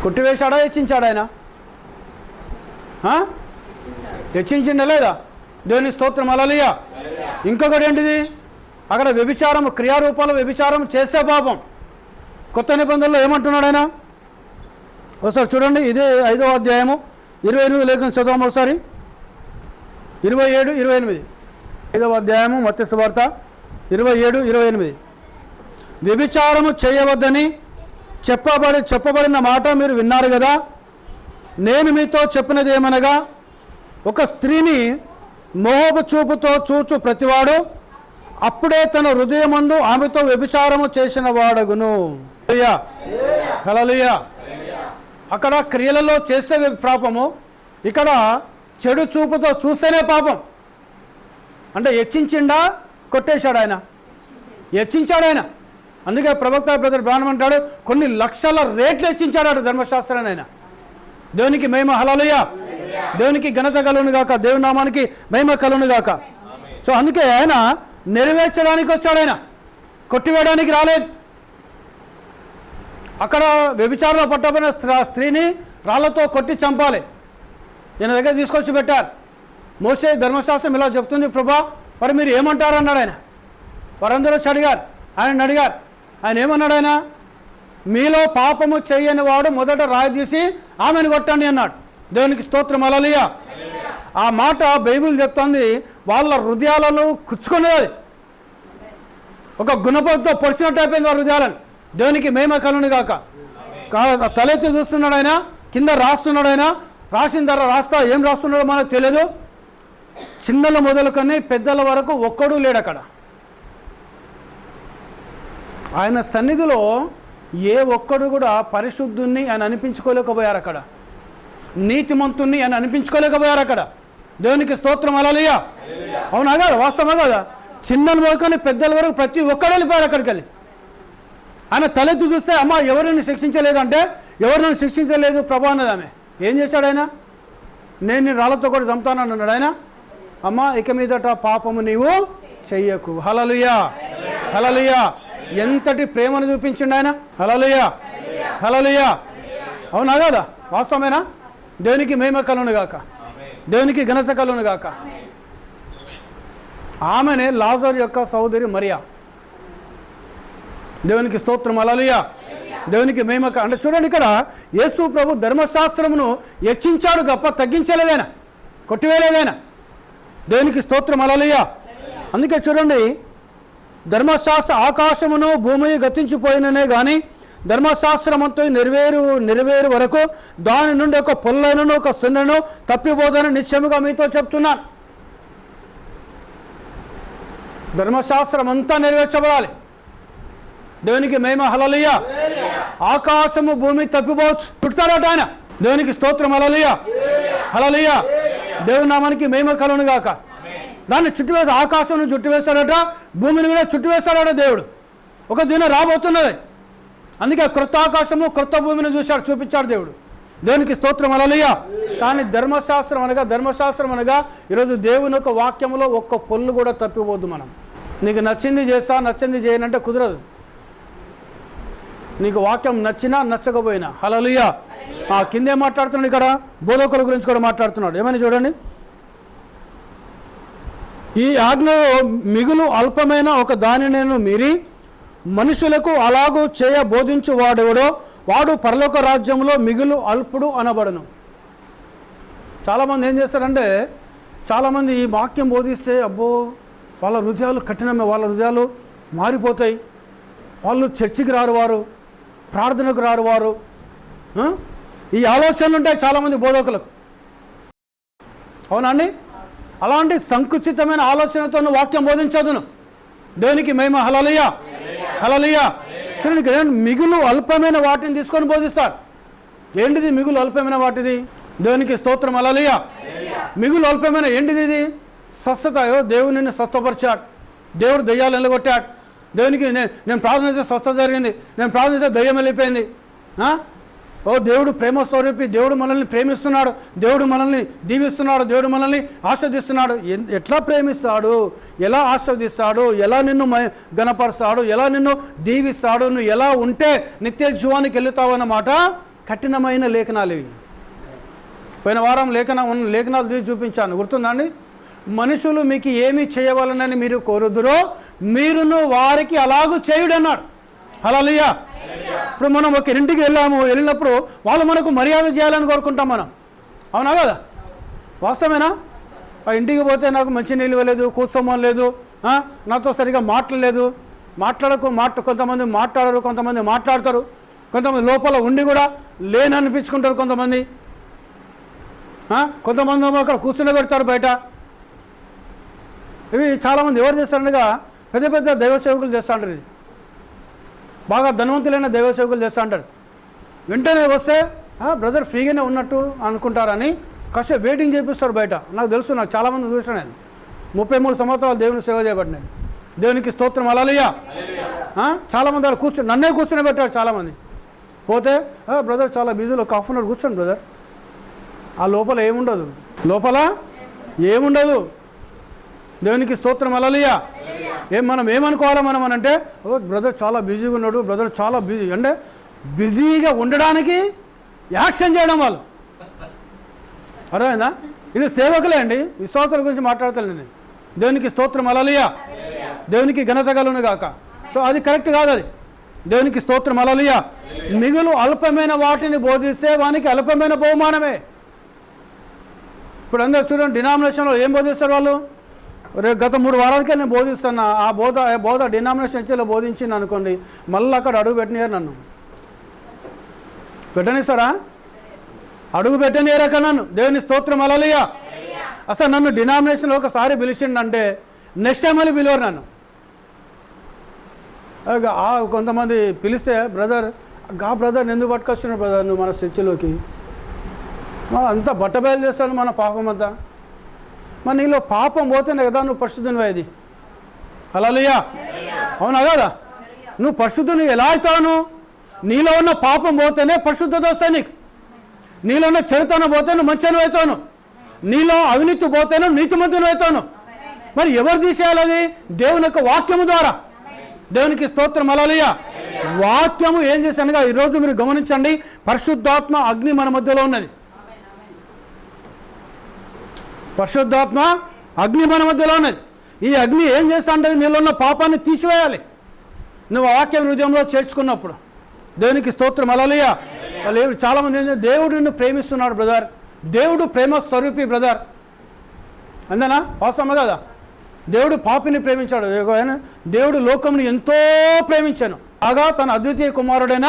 కొట్టివేశాడా, హెచ్చించాడు ఆయన? హెచ్చించిండ లేదా? దేవుని స్తోత్రం. హల్లెలూయా. ఇంకొకటి ఏంటిది? అక్కడ వ్యభిచారం, క్రియారూపంలో వ్యభిచారం చేసే పాపం. కొత్త నిబంధనలో ఏమంటున్నాడు ఆయన? ఒకసారి చూడండి, ఇదే 5వ అధ్యాయము 28 లేఖనం చదవము ఒకసారి. 27, 28. 5వ అధ్యాయము మత్తయి సువార్త 27, 28. వ్యభిచారము చేయవద్దని చెప్పబడిన మాట మీరు విన్నారు కదా. నేను మీతో చెప్పినది ఏమనగా, ఒక స్త్రీని మోహపు చూపుతో చూచు ప్రతివాడు అప్పుడే తన హృదయమందు ఆమెతో వ్యభిచారము చేసిన వాడగును. హల్లెలూయా. అక్కడ క్రియలలో చేసే పాపము, ఇక్కడ చెడు చూపుతో చూస్తేనే పాపం. అంటే హెచ్చించిండా, కొట్టేశాడు ఆయన? హెచ్చించాడు ఆయన. అందుకే ప్రవక్త బ్రదర్ బ్రానమ్ అంటాడు, కొన్ని లక్షల రేట్లు హెచ్చించాడు ధర్మశాస్త్రాన్ని ఆయన. దేవునికి మహిమ. హల్లెలూయా. దేవునికి ఘనత కలుగును గాక. దేవుని నామానికి మహిమ కలుగును గాక. సో అందుకే ఆయన నెరవేర్చడానికి వచ్చాడు, ఆయన కొట్టివేయడానికి రాలేదు. అక్కడ వ్యభిచారంలో పట్టబడిన స్త్రీని రాళ్లతో కొట్టి చంపాలి. ఈయన దగ్గర తీసుకొచ్చి పెట్టారు. మోసే ధర్మశాస్త్రం ఇలా చెప్తుంది ప్రభా, మరి మీరు ఏమంటారు అన్నాడు ఆయన. వారందరూ వచ్చి అడిగారు, ఆయన అడిగారు. ఆయన ఏమన్నాడు? ఆయన మీలో పాపము చేయని వాడు మొదట రాయి తీసి ఆమెను కొట్టండి అన్నాడు. దేవునికి స్తోత్రం. హల్లెలూయా. ఆ మాట బైబిల్ చెప్తుంది, వాళ్ళ హృదయాలను కుచ్చుకునేది. ఒక గుణపంతో పొడిచినట్టు అయిపోయింది వారి హృదయాలను. దేవునికి మహిమ కలుగును గాక. తలెత్తి చూస్తున్నాడు ఆయన, కింద రాస్తున్నాడు ఆయన. రాసిన తర్వాత ఏం రాస్తున్నాడో మనకు తెలియదు. చిన్నల మొదలుకొని పెద్దల వరకు ఒక్కడూ లేడు అక్కడ. ఆయన సన్నిధిలో ఏ ఒక్కడు కూడా పరిశుద్ధుణ్ణి ఆయన అనిపించుకోలేకపోయారు అక్కడ. నీతిమంతుణ్ణి ఆయన అనిపించుకోలేకపోయారు అక్కడ. దేవునికి స్తోత్రం. హల్లెలూయా. అవునా కాదు? వాస్తవమా కదా? చిన్నల మొదలుకొని పెద్దల వరకు ప్రతి ఒక్కడు వెళ్ళిపోయారు అక్కడికి వెళ్ళి. ఆయన తలెత్తి చూస్తే, అమ్మ ఎవరిని శిక్షించలేదు అంటే, ఎవరిని శిక్షించలేదు ప్రభా అన్నది ఆమె. ఏం చేశాడు ఆయన? నేను నీ రాళ్ళతో కూడా చంపుతాను అన్నాడు ఆయన. అమ్మ ఇక మీదట పాపము నీవు చెయ్యకు. హల్లెలూయా, హల్లెలూయా. ఎంతటి ప్రేమను చూపించిండు ఆయన. హల్లెలూయా, హల్లెలూయా. అవునా కదా? వాస్తవమేనా? దేవునికి మహిమ కలుగును గాక, దేవునికి ఘనత కలుగును గాక. ఆమెనే లాజరు యొక్క సహోదరి మరియా. దేవునికి స్తోత్రం. హల్లెలూయా, దేవునికి మహిమ. అంటే చూడండి, ఇక్కడ యేసు ప్రభు ధర్మశాస్త్రమును హెచ్చించాడు గొప్ప తగ్గించలేదైనా, కొట్టివేయలేదైనా. దేవునికి స్తోత్రం. హల్లెలూయా. అందుకే చూడండి, ధర్మశాస్త్ర ఆకాశమును భూమి గతించిపోయిననే కానీ ధర్మశాస్త్రమంతా నెరవేరు వరకు దాని నుండి ఒక పొల్లైనను ఒక సిన్నను తప్పిపోదని నిశ్చయముగా మీతో చెప్తున్నాను. ధర్మశాస్త్రం అంతా నెరవేర్చబడాలి. దేవునికి మహిమ. హల్లెలూయా. ఆకాశము భూమి తప్పిపోవచ్చు, చుట్టారట ఆయన. దేవునికి స్తోత్రం. హల్లెలూయా, హల్లెలూయా. దేవుని నామానికి మహిమ కలుగును గాక. దాన్ని చుట్టివేసి ఆకాశం చుట్టివేస్తాడట, భూమిని కూడా చుట్టివేస్తాడట దేవుడు. ఒక దినం రాబోతున్నది. అందుకే క్రొత్త ఆకాశము క్రొత్త భూమిని చూపించాడు దేవుడు. దేవునికి స్తోత్రం. హల్లెలూయా. కానీ ధర్మశాస్త్రం అనగా ఈరోజు దేవుని యొక్క వాక్యంలో ఒక్క పొల్లు కూడా తప్పిపోద్దు. మనం నీకు నచ్చింది చేస్తా, నచ్చింది చేయనంటే కుదరదు. నీకు వాక్యం నచ్చినా నచ్చకపోయినా. హల్లెలూయా. కిందే మాట్లాడుతున్నాడు, ఇక్కడ బోధకుల గురించి కూడా మాట్లాడుతున్నాడు. ఏమని చూడండి, ఈ ఆజ్ఞలో మిగులు అల్పమైన ఒక దానినేను మీరి మనుషులకు అలాగూ చేయ బోధించు వాడెవడో వాడు పరలోక రాజ్యంలో మిగులు అల్పుడు అనబడను. చాలామంది ఏం చేస్తారంటే, చాలామంది ఈ వాక్యం బోధిస్తే అబ్బో వాళ్ళ హృదయాలు కఠినమే, వాళ్ళ హృదయాలు మారిపోతాయి, వాళ్ళు చర్చికి రారు, వారు ప్రార్థనకు రారు, వారు ఈ ఆలోచనలు ఉంటాయి చాలామంది బోధకులకు. అవునండి? అలాంటి సంకుచితమైన ఆలోచనతో వాక్యం బోధించదును. దేవునికి మహిమ. హల్లెలూయా, హల్లెలూయా. చూడండి, మిగులు అల్పమైన వాటిని తీసుకొని బోధిస్తారు. ఏంటిది మిగులు అల్పమైన వాటిది? దేవునికి స్తోత్రం. హల్లెలూయా. మిగులు అల్పమైన ఏంటిది? ఇది స్వస్థత. దేవుడు నిన్ను స్వస్థపరిచాడు, దేవుడు దయ్యాలు వెళ్ళగొట్టాడు. దేవునికి నేను ప్రార్థన చేస్తే స్వస్థత జరిగింది, నేను ప్రార్థన చేస్తే దయ్యం వెళ్ళిపోయింది. దేవుడు ప్రేమ స్వరూపి, దేవుడు మనల్ని ప్రేమిస్తున్నాడు, దేవుడు మనల్ని దీవిస్తున్నాడు, దేవుడు మనల్ని ఆస్వాదిస్తున్నాడు. ఎట్లా ప్రేమిస్తాడు, ఎలా ఆస్వాదిస్తాడు, ఎలా నిన్ను గణపరుస్తాడు, ఎలా నిన్ను దీవిస్తాడు, నువ్వు ఎలా ఉంటే నిత్య జీవానికి వెళుతావు అన్నమాట. కఠినమైన లేఖనాలు ఇవి. పోయిన వారం లేఖనాలు తీసి చూపించాను, గుర్తుందండి? మనుషులు మీకు ఏమి చేయవాలనని మీరు కోరుదురో మీరును వారికి అలాగూ చేయుడన్నాడు. హల్లెలూయా. ఇప్పుడు మనం ఒక ఇంటికి వెళ్ళినప్పుడు వాళ్ళు మనకు మర్యాద చేయాలని కోరుకుంటాం మనం. అవునా కదా? వాస్తవేనా? ఆ ఇంటికి పోతే నాకు మంచి నీళ్ళు ఇవ్వలేదు, కూర్చోమని లేదు, నాతో సరిగా మాట్లాడలేదు, కొంతమంది మాట్లాడరు, కొంతమంది మాట్లాడతారు, కొంతమంది లోపల ఉండి కూడా లేననిపించుకుంటారు, కొంతమంది అక్కడ కూర్చుని పెడతారు బయట. ఇవి చాలామంది ఎవరు చేస్తారనగా పెద్ద పెద్ద దైవ సేవకులు చేస్తూ ఉంటారు. ఇది బాగా ధనవంతులైన దైవ సేవకులు చేస్తూ ఉంటారు. వెంటనే వస్తే బ్రదర్ ఫ్రీగానే ఉన్నట్టు అనుకుంటారని కాసేపు వెయిటింగ్ చేపిస్తారు బయట. నాకు తెలుసు, నాకు చాలామంది చూసాను. నేను 33 సంవత్సరాలు దేవుని సేవ చేయబట్టి నేను. దేవునికి స్తోత్రం. హల్లెలూయా. చాలామంది వాళ్ళు నన్నే కూర్చొని పెట్టారు చాలామంది. పోతే బ్రదర్ చాలా బిజీలో ఒక హాఫ్ అన్ అవర్ కూర్చోండి బ్రదర్. ఆ లోపల ఏముండదు. దేవునికి స్తోత్రం. హల్లెలూయా. మనం ఏమనుకోవాలా మనం అంటే, బ్రదర్ చాలా బిజీగా ఉన్నాడు, బ్రదర్ చాలా బిజీ అంటే బిజీగా ఉండడానికి యాక్షన్ చేయడం వాళ్ళు. అర్థమైందా? ఇది సేవకులే అండి, విశ్వాసాల గురించి మాట్లాడతాను నేను. దేవునికి స్తోత్రం. హల్లెలూయా. దేవునికి ఘనత కలుగును గాక. సో అది కరెక్ట్ కాదు అది. దేవునికి స్తోత్రం. హల్లెలూయా. మిగులు అల్పమైన వాటిని బోధిస్తే వానికి అల్పమైన బహుమానమే. ఇప్పుడు అందరూ చూడండి, డినామినేషన్లో ఏం బోధిస్తారు వాళ్ళు? గత 3 వారాలకే నేను బోధిస్తున్నా. ఆ బోధ డినామినేషన్ చర్చిలో బోధించింది అనుకోండి, మళ్ళీ అక్కడ అడుగు పెట్టనియారు, నన్ను పెట్టనిస్తారా? అడుగు పెట్టనియారు అక్కడ నన్ను. దేవుని స్తోత్రం. హల్లెలూయా. అసలు నన్ను డినామినేషన్లో ఒకసారి పిలిచిండంటే నెక్స్ట్ టైం మళ్ళీ పిలవరు నన్ను. కొంతమంది పిలిస్తే బ్రదర్ ఎందుకు పట్టుకొస్తున్నాడు బ్రదర్ నువ్వు మన చర్చిలోకి? అంతా బట్టబయలు చేస్తాను మన పాపం అంతా. మరి నీలో పాపం పోతేనే కదా నువ్వు పరిశుద్ధునివి అయ్యేది. హల్లెలూయా. అవునా కదా? నువ్వు పరిశుద్ధుని ఎలా అవుతావు? నీలో ఉన్న పాపం పోతేనే పరిశుద్ధత వస్తాయి నీకు. నీలో ఉన్న చెడుతనం పోతే నువ్వు మంచిని అవుతావు. నీలో అవినీతి పోతేను నీతిమంతుని అవుతాను. మరి ఎవరు తీసేయాలి? అది దేవుని యొక్క వాక్యము ద్వారా. దేవునికి స్తోత్రం. హల్లెలూయా. వాక్యము ఏం చేశానుగా ఈరోజు మీరు గమనించండి, పరిశుద్ధాత్మ అగ్ని మన మధ్యలో ఉన్నది. పరిశుద్ధాత్మ అగ్ని మన మధ్యలో ఉన్నది. ఈ అగ్ని ఏం చేస్తాంటే నీలో ఉన్న పాపాన్ని తీసివేయాలి నువ్వు వాక్యం హృదయంలో చేర్చుకున్నప్పుడు. దేవునికి స్తోత్రం. హల్లెలూయా. వాళ్ళు చాలామంది దేవుడు నిన్ను ప్రేమిస్తున్నాడు బ్రదర్, దేవుడు ప్రేమ స్వరూపి బ్రదర్. అంతేనా? వాస్తవమే కదా. దేవుడు పాపిని ప్రేమించాడు. దేవుడు లోకముని ఎంతో ప్రేమించాను, కాగా తన అద్వితీయ కుమారుడైన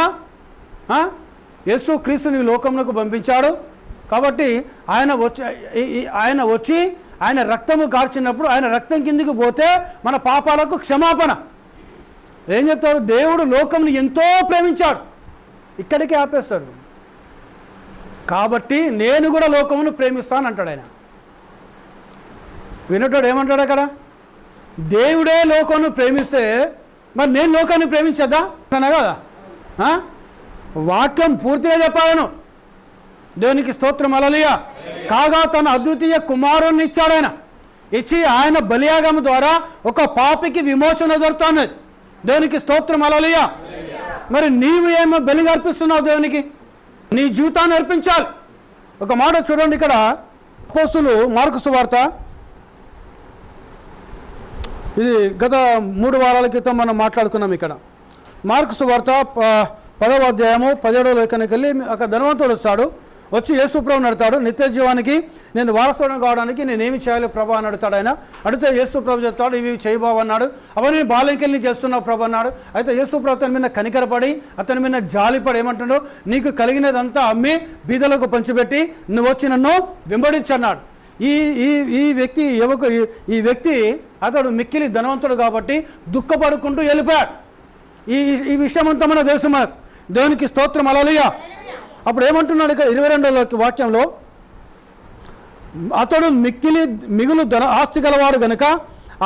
యేసు క్రీస్తుని లోకమునకు పంపించాడు. కాబట్టి ఆయన వచ్చి ఆయన రక్తము కార్చినప్పుడు ఆయన రక్తం కిందికి పోతే మన పాపాలకు క్షమాపణ. ఏం చెప్తారు? దేవుడు లోకముని ఎంతో ప్రేమించాడు. ఇక్కడికి ఆపేస్తాడు. కాబట్టి నేను కూడా లోకమును ప్రేమిస్తాను అంటాడు ఆయన. వినటోడు ఏమంటాడు అక్కడ? దేవుడే లోకమును ప్రేమిస్తే మరి నేను లోకాన్ని ప్రేమించద్దా అన్నా కదా? వాక్యం పూర్తిగా చెప్పాలను. దేవునికి స్తోత్రం. హల్లెలూయా. కాగా తన అద్వితీయ కుమారుణ్ణి ఇచ్చాడు. ఆయన ఇచ్చి ఆయన బలియాగం ద్వారా ఒక పాపికి విమోచన దొరుకుతుంది. దేవునికి స్తోత్రం. హల్లెలూయా. మరి నీవు ఏమో బలిగా అర్పిస్తున్నావు దేవునికి? నీ జీవితాన్ని అర్పించాలి. ఒక మాట చూడండి ఇక్కడ, అపోస్తలులు మార్కు సువార్త, ఇది గత 3 వారాల క్రితం మనం మాట్లాడుకున్నాం. ఇక్కడ మార్కు సువార్త 10వ అధ్యాయము 17వ లేఖనకి వెళ్ళి అక్కడ ధనవంతుడు వస్తాడు. వచ్చి యేసు ప్రభువుని అడుగుతాడు, నిత్య జీవానికి నేను వారసుని కావడానికి నేనేమి చేయాలి ప్రభా అని అడుగుతాడు. ఆయన అడిగితే యేసు ప్రభు చెప్తాడు, ఇవి చేయబాబు అన్నాడు. అవన్నీ నేను బాల్యంకెళ్ళి చేస్తున్నావు ప్రభు అన్నాడు. అయితే యేసు ప్రభు అతని మీద కనికరపడి అతని మీద జాలిపడి ఏమంటాడు, నీకు కలిగినదంతా అమ్మి బీదలకు పంచిపెట్టి నువ్వు వచ్చి నన్ను వెంబడించన్నాడు. ఈ వ్యక్తి అతడు మిక్కిలి ధనవంతుడు కాబట్టి దుఃఖపడుకుంటూ వెళ్ళిపోయాడు. ఈ విషయం అంతా మనకు తెలుసు మనకు. దేవునికి స్తోత్రం. హల్లెలూయా. అప్పుడు ఏమంటున్నాడు ఇక్కడ 22వ వాక్యంలో, అతడు మిగులు ఆస్తి గలవాడు గనుక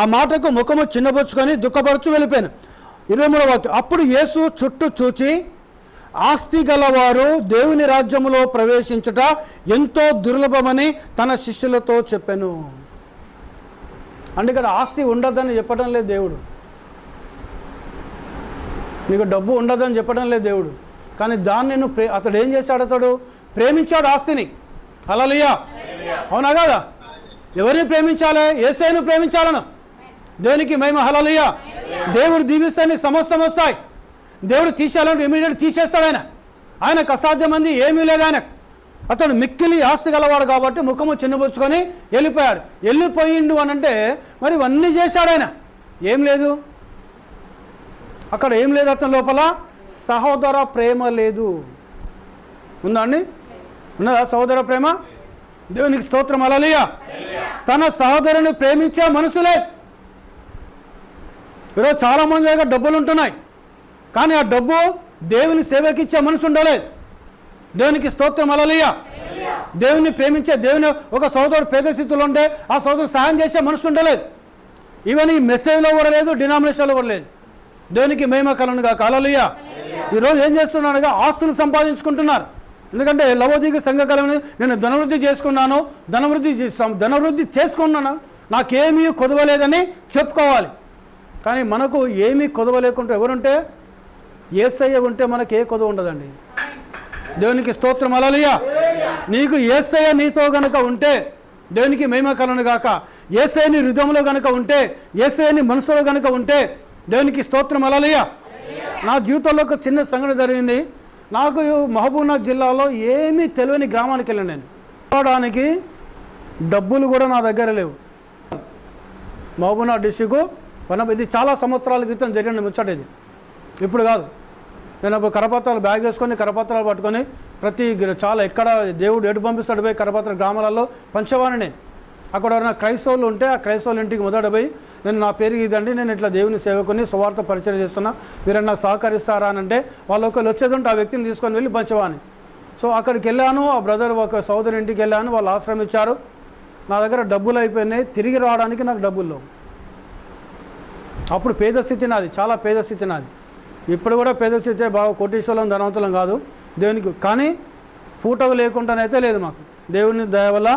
ఆ మాటకు ముఖము చిన్నబుచ్చుకొని దుఃఖపడుచు వెళ్ళిపోయాను. 23వ వాక్యం, అప్పుడు యేసు చుట్టూ చూచి ఆస్తి గలవారు దేవుని రాజ్యములో ప్రవేశించుట ఎంతో దుర్లభమని తన శిష్యులతో చెప్పాను. అంటే ఇక్కడ ఆస్తి ఉండదని చెప్పడం లేదు దేవుడు, నీకు డబ్బు ఉండదని చెప్పడం లేదు దేవుడు. కానీ దాన్ని అతడు ఏం చేశాడు? అతడు ప్రేమించాడు ఆస్తిని. హల్లెలూయా. అవునా కదా? ఎవరిని ప్రేమించాలి? యేసయ్యను ప్రేమించాలను. దేవునికి మహిమ. హల్లెలూయా. దేవుడు దీవిస్తే నీకు సమస్తం వస్తాయి. దేవుడు తీసేయాలంటే ఇమీడియట్ తీసేస్తాడు. ఆయనకు అసాధ్యమంది ఏమీ లేదు ఆయనకు. అతడు మిక్కిలి ఆస్తి గలవాడు కాబట్టి ముఖము చిన్నబుచ్చుకొని వెళ్ళిపోయాడు. వెళ్ళిపోయిండు అని అంటే మరి ఇవన్నీ చేశాడు ఆయన. ఏం లేదు అక్కడ, ఏం లేదు అతని లోపల. సహోదర ప్రేమ లేదు. ఉందా అండి? ఉన్నదా సహోదర ప్రేమ? దేవునికి స్తోత్రం. హల్లెలూయా. తన సహోదరుని ప్రేమించే మనసులే. ఈరోజు చాలామంది దగ్గర డబ్బులు ఉంటున్నాయి, కానీ ఆ డబ్బు దేవుని సేవకి ఇచ్చే మనసు ఉండలేదు. దేవునికి స్తోత్రం. హల్లెలూయా. దేవుని ప్రేమించే, దేవుని ఒక సోదరుడు పేద స్థితిలో ఉంటే ఆ సోదరుడు సహాయం చేసే మనసు ఉండలేదు. ఈవెన్ ఈ మెసేజ్లో కూడా లేదు, డినామినేషన్లో కూడా లేదు. దేవునికి మహిమ కలుగును గాక. హల్లెలూయా. ఈరోజు ఏం చేస్తున్నాడుగా? ఆస్తులు సంపాదించుకుంటున్నారు. ఎందుకంటే లవోదిక సంఘకాలంలో నేను ధనవృద్ధి చేసుకున్నాను, ధనవృద్ధి చేసుకున్నాను, నాకేమీ కొదవలేదని చెప్పుకోవాలి. కానీ మనకు ఏమీ కొదవ లేకుంటే ఎవరుంటే? యేసయ్య ఉంటే మనకు ఏ కొదవ ఉండదండి. దేవునికి స్తోత్రం. హల్లెలూయా. నీకు యేసయ్య నీతో గనుక ఉంటే దేవునికి మహిమ కలుగును గాక. యేసయ్య నీ హృదయంలో గనుక ఉంటే, యేసయ్య నీ మనసులో గనుక ఉంటే దేవునికి స్తోత్రం. హల్లెలూయా. నా జీవితంలో ఒక చిన్న సంఘటన జరిగింది. నాకు మహబూబ్నగర్ జిల్లాలో ఏమీ తెలియని గ్రామానికి వెళ్ళాను. నేను పోవడానికి డబ్బులు కూడా నా దగ్గర లేవు. మహబూబ్నగర్ డిస్టిక్, ఇది చాలా సంవత్సరాల క్రితం జరిగిన ముచ్చట. ఇది ఇప్పుడు కాదు. నేను కరపత్రాలు బ్యాగ్ వేసుకొని కరపత్రాలు పట్టుకొని చాలా ఎక్కడ దేవుడు ఎటు పంపిస్తాడు పోయి కరపత్ర గ్రామాలలో పంచవాణి. నేను అక్కడ ఎవరైనా క్రైస్తవులు ఉంటే ఆ క్రైస్తవుల ఇంటికి మొదట పోయి, నేను నా పేరు ఇదండి, నేను ఇట్లా దేవుని సేవకుని సువార్త పరిచయం చేస్తున్నా, మీరు నాకు సహకరిస్తారా అని అంటే వాళ్ళు ఒకళ్ళు వచ్చేదంటే ఆ వ్యక్తిని తీసుకొని వెళ్ళి పంచవాణి. సో అక్కడికి వెళ్ళాను. ఆ బ్రదర్ ఒక సోదరు ఇంటికి వెళ్ళాను. వాళ్ళు ఆశ్రమం ఇచ్చారు. నా దగ్గర డబ్బులు అయిపోయినాయి. తిరిగి రావడానికి నాకు డబ్బులు లేవు. అప్పుడు పేద స్థితి నాది, చాలా పేద స్థితి నాది. ఇప్పుడు కూడా పేద స్థితి, బాగా కోటీశ్వరం ధనవంతులం కాదు దేవునికి. కానీ పూటకు లేకుండానైతే లేదు మాకు. దేవుని దయ వల్ల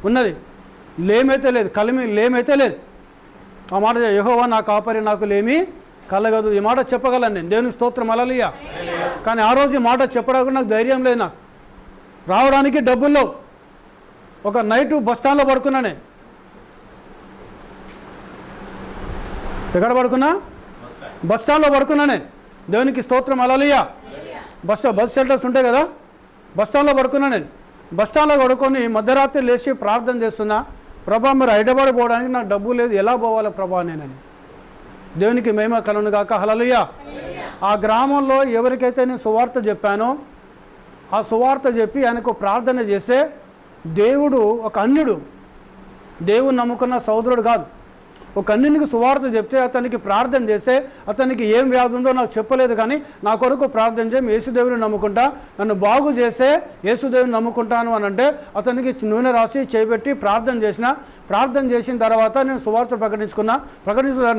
ఉన్నది, లేమైతే లేదు, కలిమి లేమైతే లేదు. ఆ మాట యెహోవా నా కాపరి, నాకు లేమి కలగదు. ఈ మాట చెప్పగలను నేను. దేవునికి స్తోత్రం, హల్లెలూయా. కానీ ఆ రోజు ఈ మాట చెప్పడానికి నాకు ధైర్యం లేదు. నాకు రావడానికి డబ్బుల్లో ఒక నైటు బస్టాండ్లో పడుకున్నా. నేను ఎక్కడ పడుకున్నా? బస్టాండ్లో పడుకున్నా నేను. దేవునికి స్తోత్రం, హల్లెలూయా. బస్ షెల్టర్స్ ఉంటాయి కదా, బస్టాండ్లో పడుకున్నా నేను. బస్టాండ్లో పడుకొని మధ్యరాత్రి లేచి ప్రార్థన చేస్తున్నా, ప్రభా మరి హైదరాబాద్ పోవడానికి నాకు డబ్బు లేదు, ఎలా పోవాలి ప్రభా నేనని. దేవునికి మహిమ కలుగును గాక, హల్లెలూయా. ఆ గ్రామంలో ఎవరికైతే నేను సువార్త చెప్పానో ఆ సువార్త చెప్పి ఆయనకు ప్రార్థన చేస్తే దేవుడు, ఒక అన్యుడు, దేవుని నమ్ముకున్న సోదరుడు కాదు, ఒక అన్యునికి సువార్త చెప్తే అతనికి ప్రార్థన చేస్తే అతనికి ఏం వ్యాధి ఉందో నాకు చెప్పలేదు, కానీ నా కొరకు ప్రార్థన చేయి, యేసుదేవుని నమ్ముకుంటా, నన్ను బాగు చేస్తే యేసుదేవుని నమ్ముకుంటాను అని అంటే అతనికి నూనె రాసి చేపెట్టి ప్రార్థన చేసిన తర్వాత నేను సువార్త ప్రకటించుకున్న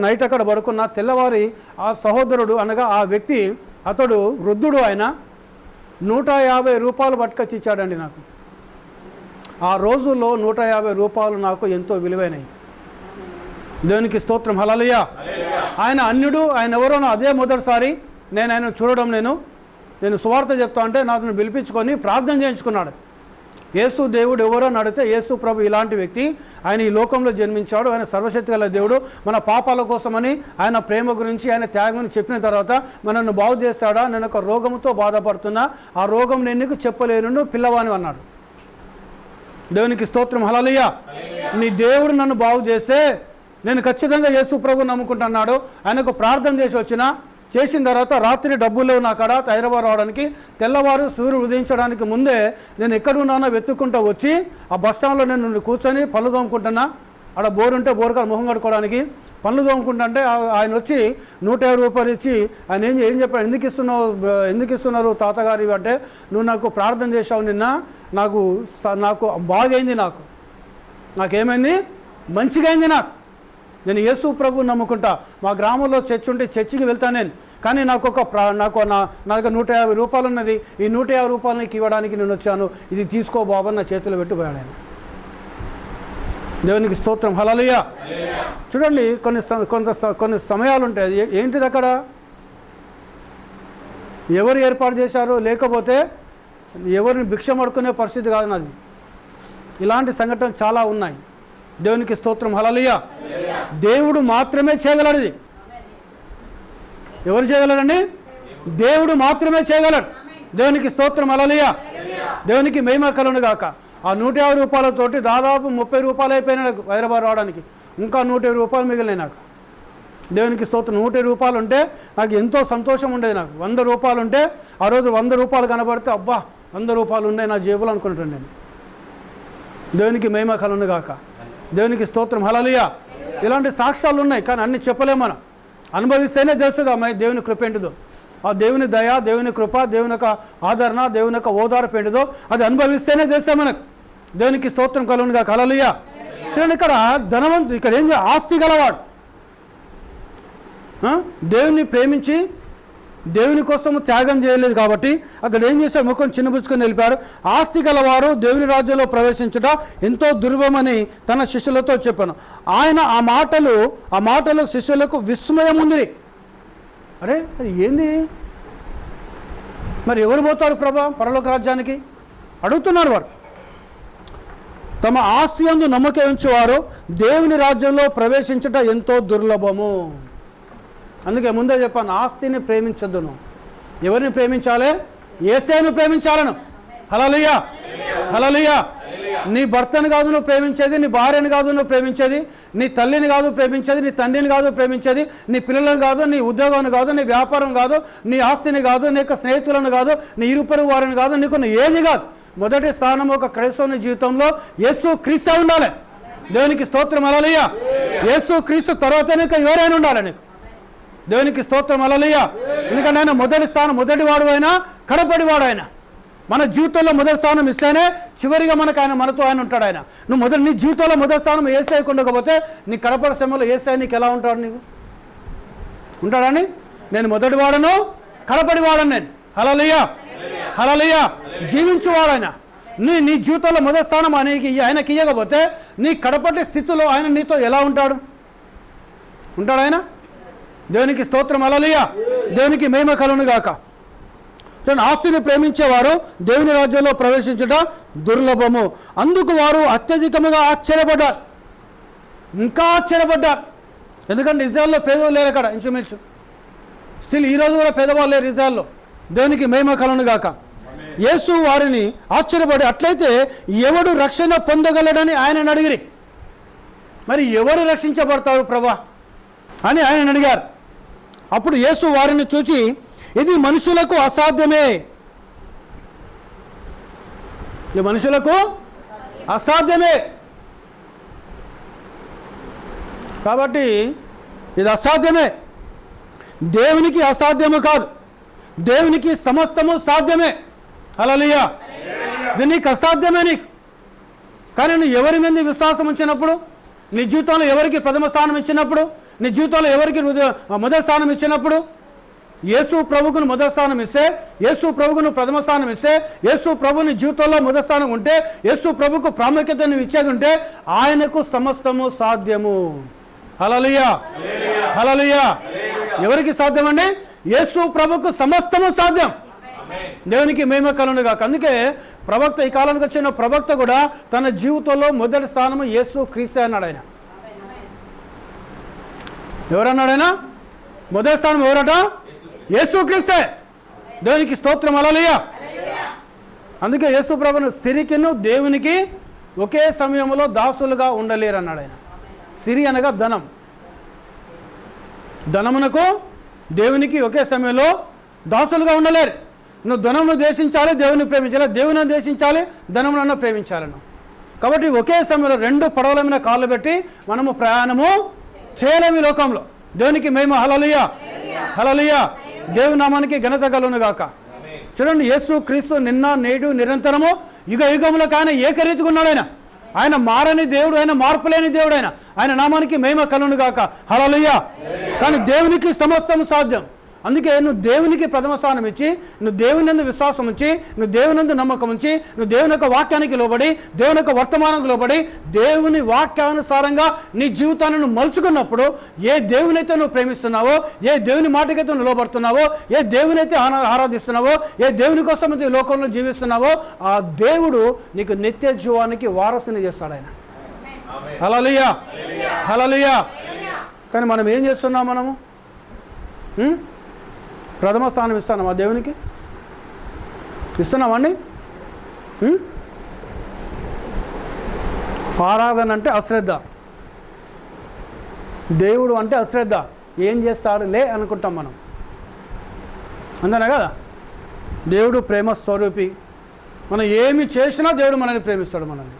నైట్ అక్కడ పడుకున్నా. తెల్లవారి ఆ సహోదరుడు అనగా ఆ వ్యక్తి, అతడు వృద్ధుడు, ఆయన 150 రూపాయలు పట్టుకొచ్చి ఇచ్చాడండి నాకు. ఆ రోజుల్లో 150 రూపాయలు నాకు ఎంతో విలువైనవి. దేవునికి స్తోత్రం, హల్లెలూయా. ఆయన అన్యుడు, ఆయన ఎవరో అదే మొదటిసారి నేను ఆయన చూడడం. నేను సువార్త చెప్తా అంటే నాకు పిలిపించుకొని ప్రార్థన చేయించుకున్నాడు. యేసు దేవుడు ఎవరో అని అడిగితే యేసు ప్రభు ఇలాంటి వ్యక్తి, ఆయన ఈ లోకంలో జన్మించాడు, ఆయన సర్వశక్తి గల దేవుడు, మన పాపాల కోసమని ఆయన ప్రేమ గురించి ఆయన త్యాగం చెప్పిన తర్వాత మనల్ని బాగు చేస్తాడా, నేను ఒక రోగంతో బాధపడుతున్నా, ఆ రోగం నేను నీకు చెప్పలేను, పిల్లవాని అన్నాడు. దేవునికి స్తోత్రం, హల్లెలూయా. నీ దేవుడు నన్ను బాగు చేస్తే నేను ఖచ్చితంగా యేసు ప్రభు నమ్ముకుంటున్నాడు. ఆయనకు ప్రార్థన చేసిన తర్వాత రాత్రి డబ్బులు లేవు నా కాడ హైదరాబాద్ రావడానికి. తెల్లవారు సూర్యుడు ఉదయించడానికి ముందే నేను ఎక్కడున్నానో వెతుక్కుంటూ వచ్చి ఆ బస్టాండ్లో నేను కూర్చొని పళ్ళు తోముకుంటున్నా. ఆడ బోరు ఉంటే బోరుకాడ మొహం కడుకోవడానికి పళ్ళు తోముకుంటుంటే ఆయన వచ్చి 150 రూపాయలు ఇచ్చి ఆయన ఏం చెప్పాడు, ఎందుకు ఇస్తున్నారు తాతగారి అంటే, నువ్వు నాకు ప్రార్థన చేశావు నిన్న, నాకు బాగైంది, నాకేమైంది, మంచిగా అయింది, నేను యేసు ప్రభు నమ్ముకుంటా. మా గ్రామంలో చర్చ్ ఉంటే చర్చికి వెళ్తాను నేను, కానీ నాకు 150 రూపాయలు ఉన్నది, ఈ 150 రూపాయలు నీకు ఇవ్వడానికి నేను వచ్చాను, ఇది తీసుకో బాబా నా చేతిలో పెట్టిపోయాడు ఆయన. దేవునికి స్తోత్రం, హల్లెలూయా. చూడండి, కొన్ని సమయాలు ఉంటాయి. ఏంటిది అక్కడ ఎవరు ఏర్పాటు చేశారు, లేకపోతే ఎవరిని భిక్షం అడుక్కునే పరిస్థితి కాదు నాది. ఇలాంటి సంఘటనలు చాలా ఉన్నాయి. దేవునికి స్తోత్రం, హల్లెలూయా. దేవుడు మాత్రమే చేయగలడు. ఎవరు చేయగలరండి? దేవుడు మాత్రమే చేయగలడు. దేవునికి స్తోత్రం, హల్లెలూయా. దేవునికి మహిమ కలుగును గాక. ఆ 150 రూపాయలతోటి దాదాపు 30 రూపాయలు అయిపోయినాయి నాకు హైదరాబాద్ రావడానికి. ఇంకా 120 రూపాయలు మిగిలినాయి నాకు. దేవునికి స్తోత్రం. 120 రూపాయలు ఉంటే నాకు ఎంతో సంతోషం ఉండేది. నాకు 100 రూపాయలు ఉంటే ఆ రోజు 100 రూపాయలు కనబడితే అబ్బా 100 రూపాయలు ఉన్నాయి నా జేబులో అనుకుంటాను నేను. దేవునికి మహిమ కలుగును గాక. దేవునికి స్తోత్రం, హల్లెలూయా. ఇలాంటి సాక్ష్యాలు ఉన్నాయి, కానీ అన్ని చెప్పలేము. మనం అనుభవిస్తేనే తెలుస్తుంది అమ్మాయి దేవుని కృప ఏంటిదో. ఆ దేవుని దయ, దేవుని కృప, దేవుని యొక్క ఆదరణ, దేవుని యొక్క ఓదార్పు ఏంటిదో అది అనుభవిస్తేనే తెలుస్తాయి మనకు. దేవునికి స్తోత్రం కలుగును గాక, హల్లెలూయా. చూడండి, ఇక్కడ ధనవంతుడు, ఇక్కడ ఏం ఆస్తి గలవాడు, దేవుని ప్రేమించి దేవుని కోసం త్యాగం చేయలేదు కాబట్టి అతడు ఏం చేశాడు, ముఖం చిన్నబుచ్చుకొని వెళ్ళిపోయాడు. ఆస్తి గలవారు దేవుని రాజ్యంలో ప్రవేశించట ఎంతో దుర్లభమని తన శిష్యులతో చెప్పాను. ఆయన ఆ మాటలు శిష్యులకు విస్మయం ఉంది. అరే అది ఏంది, మరి ఎవరు పోతారు ప్రభా పరలోక రాజ్యానికి అడుగుతున్నారు. వారు తమ ఆస్తి యందు నమ్మకం ఉంచేవారు దేవుని రాజ్యంలో ప్రవేశించట ఎంతో దుర్లభము. అందుకే ముందే చెప్పాను, ఆస్తిని ప్రేమించొద్దును. ఎవరిని ప్రేమించాలి? యేసేను ప్రేమించాలను. హల్లెలూయా, హల్లెలూయా. నీ భర్తను కాదు నువ్వు ప్రేమించేది, నీ భార్యను కాదు నువ్వు ప్రేమించేది, నీ తల్లిని కాదు ప్రేమించేది, నీ తండ్రిని కాదు ప్రేమించేది, నీ పిల్లలను కాదు, నీ ఉద్యోగాన్ని కాదు, నీ వ్యాపారం కాదు, నీ ఆస్తిని కాదు, నీ యొక్క స్నేహితులను కాదు, నీ ఇరుపరు వారిని కాదు, నీకు ఏది కాదు. మొదటి స్థానం ఒక క్రైస్తవుని జీవితంలో యేసు క్రీస్తు ఉండాలి. దేవునికి స్తోత్రం, హల్లెలూయా. యేసు క్రీస్తు తర్వాత నీకు ఎవరైనా ఉండాలి నీకు. దేవునికి స్తోత్రం, హల్లెలూయా. ఎందుకంటే ఆయన మొదటి స్థానం, మొదటివాడు అయినా కడపడివాడు ఆయన. మన జీవితంలో మొదటి స్థానం ఇస్తేనే చివరిగా మనతో ఆయన ఉంటాడు. ఆయన నువ్వు నీ జీవితంలో మొదటి స్థానం యేసయ్యకు ఉండకపోతే నీ కడపడి సమయంలో యేసయ్య నీకు ఎలా ఉంటాడు? నీకు ఉంటాడని నేను మొదటివాడను కడపడివాడను నేను. హల్లెలూయా, హల్లెలూయా. జీవించువాడైనా నీ జీవితంలో మొదటి స్థానం ఆయనకి ఇవ్వకపోతే నీ కడపటి స్థితిలో ఆయన నీతో ఎలా ఉంటాడు ఆయన? దేవునికి స్తోత్రం, హల్లెలూయా. దేవునికి మహిమ కలుగును గాక. ఆస్తిని ప్రేమించేవారు దేవుని రాజ్యంలో ప్రవేశించుట దుర్లభము. అందుకు వారు అత్యధికముగా ఆశ్చర్యపడ్డారు, ఇంకా ఆశ్చర్యపడ్డారు. ఎందుకంటే ఇజ్రాయెల్లో పేదవాళ్ళు లేరు అక్కడ, ఇంచుమించు స్టిల్ ఈరోజు కూడా పేదవాళ్ళు లేరు ఇజ్రాయెల్లో. దేవునికి మహిమ కలుగును గాక. యేసు వారిని ఆశ్చర్యపడి, అట్లయితే ఎవడు రక్షణ పొందగలడని ఆయనను అడిగిరి. మరి ఎవరు రక్షించబడతారు ప్రభా అని ఆయనను అడిగారు. అప్పుడు యేసు వారిని చూచి, ఇది మనుషులకు అసాధ్యమే, ఇది మనుషులకు అసాధ్యమే. కాబట్టి ఇది అసాధ్యమే, దేవునికి అసాధ్యము కాదు, దేవునికి సమస్తము సాధ్యమే. హల్లెలూయా. ఇది నీకు అసాధ్యమే నీకు. కానీ నువ్వు ఎవరి మీద విశ్వాసం ఉంచినప్పుడు, నీ జీవితంలో ఎవరికి ప్రథమ స్థానం ఇచ్చినప్పుడు, నీ జీవితంలో ఎవరికి మొదటి స్థానం ఇచ్చినప్పుడు, యేసు ప్రభువుకు మొదటి స్థానం ఇస్తే, యేసు ప్రభువుకు ప్రథమ స్థానం ఇస్తే, యేసు ప్రభుని జీవితంలో మొదటి స్థానం ఉంటే, యేసు ప్రభుకు ప్రాముఖ్యత నువ్వు ఇచ్చేది ఉంటే, ఆయనకు సమస్తము సాధ్యము. హల్లెలూయా, హల్లెలూయా. ఎవరికి సాధ్యమండి? యేసు ప్రభుకు సమస్తము సాధ్యం. దేవునికి మహిమ కలుగును గాక. అందుకే ప్రవక్త, ఈ కాలానికి వచ్చిన ప్రవక్త కూడా తన జీవితంలో మొదటి స్థానము యేసు క్రీస్తే అన్నాడు. ఆయన ఎవరన్నాడు? ఆయన మొదటి స్థానం ఎవరట? యేసు క్రీస్తే. దేవునికి స్తోత్రం, హల్లెలూయా. అందుకే యేసు ప్రభును సిరికిను దేవునికి ఒకే సమయంలో దాసులుగా ఉండలేరు అన్నాడు ఆయన. సిరి అనగా ధనం, ధనమునకు దేవునికి ఒకే సమయంలో దాసులుగా ఉండలేరు. నువ్వు ధనమును దేశించాలి, దేవుని ప్రేమించాలి, దేవుని దేశించాలి, ధనమునన్నా ప్రేమించాలను. కాబట్టి ఒకే సమయంలో రెండు పడవల మీద కాళ్ళు పెట్టి మనము ప్రయాణము చేయలేము ఈ లోకంలో. దేవునికి మహిమ, హల్లెలూయా, హల్లెలూయా. దేవుని నామానికి ఘనత కలుగును గాక. చూడండి, యేసు క్రీస్తు నిన్న నేడు నిరంతరము యుగ యుగములకు ఆయన ఏకరీతిగా ఉన్నాడు. ఆయన మారని దేవుడు, ఆయన మార్పు లేని దేవుడు. ఆయన నామానికి మహిమ కలుగును గాక. హల్లెలూయా. కానీ దేవునికి సమస్తము సాధ్యం. అందుకే నువ్వు దేవునికి ప్రథమ స్థానం ఇచ్చి, నువ్వు దేవుని నందు విశ్వాసం ఉంచి, నువ్వు దేవుని నందు నమ్మకం ఉంచి, నువ్వు దేవుని యొక్క వాక్యానికి లోబడి, దేవుని యొక్క వర్తమానానికి లోబడి, దేవుని వాక్యానుసారంగా నీ జీవితాన్ని నువ్వు మలుచుకున్నప్పుడు, ఏ దేవునైతే నువ్వు ప్రేమిస్తున్నావో, ఏ దేవుని మాటకైతే నువ్వు లోబడుతున్నావో, ఏ దేవునైతే ఆరాధిస్తున్నావో, ఏ దేవుని కోసం ఈ లోకంలో జీవిస్తున్నావో, ఆ దేవుడు నీకు నిత్య జీవానికి వారసుని చేస్తాడు ఆయన. హల్లెలూయా, హల్లెలూయా. కానీ మనం ఏం చేస్తున్నాం? మనము ప్రథమ స్థానం ఇస్తున్నామా దేవునికి? ఇస్తున్నామండి? ఆరాధన అంటే అశ్రద్ధ, దేవుడు అంటే అశ్రద్ధ. ఏం చేస్తాడు లే అనుకుంటాం మనం, అంతేనా కదా? దేవుడు ప్రేమ స్వరూపి. మనం ఏమి చేసినా దేవుడు మనల్ని ప్రేమిస్తాడు, మనల్ని.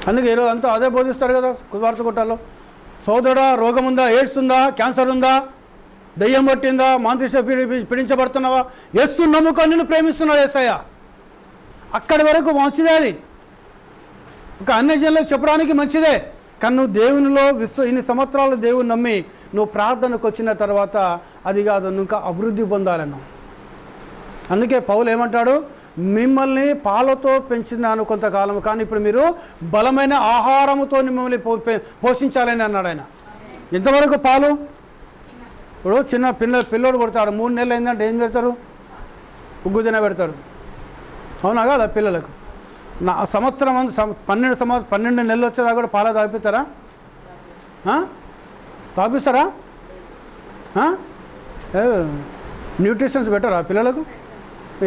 అందుకే ఈరోజు అంతా అదే బోధిస్తాడు కదా వార్త కొట్టాలో. సోదరుడా, రోగం ఉందా, ఎయిడ్స్ ఉందా, క్యాన్సర్ ఉందా, దయ్యం పట్టిందా, మాంత్రిక పీడించబడుతున్నావా, యేసు నమ్ముకో, నిన్ను ప్రేమిస్తున్నాడు యేసయ్య. అక్కడి వరకు మంచిదే, అది ఒక అన్యజనులకు చెప్పడానికి మంచిదే. కానీ నువ్వు దేవునిలో ఇన్ని సంవత్సరాలు దేవుని నమ్మి నువ్వు ప్రార్థనకు వచ్చిన తర్వాత అది కాదు, నువ్వు ఇంకా అభివృద్ధి పొందాలను. అందుకే పౌలు ఏమంటాడు? మిమ్మల్ని పాలతో పెంచినాను కొంతకాలం, కానీ ఇప్పుడు మీరు బలమైన ఆహారముతో మిమ్మల్ని పోషించాలని అన్నాడు ఆయన. ఎంతవరకు పాలు? ఇప్పుడు చిన్న పిల్లోడు కొడతాడు, 3 నెలలు అయిందంటే ఏం పెడతారు? ఉగ్గు తిన పెడతారు, అవునా కదా? పిల్లలకు సంవత్సరం 12 నెలలు వచ్చేదా కూడా పాల తాగిస్తారా? తాగిస్తారా? న్యూట్రిషన్స్ పెట్టరా పిల్లలకు?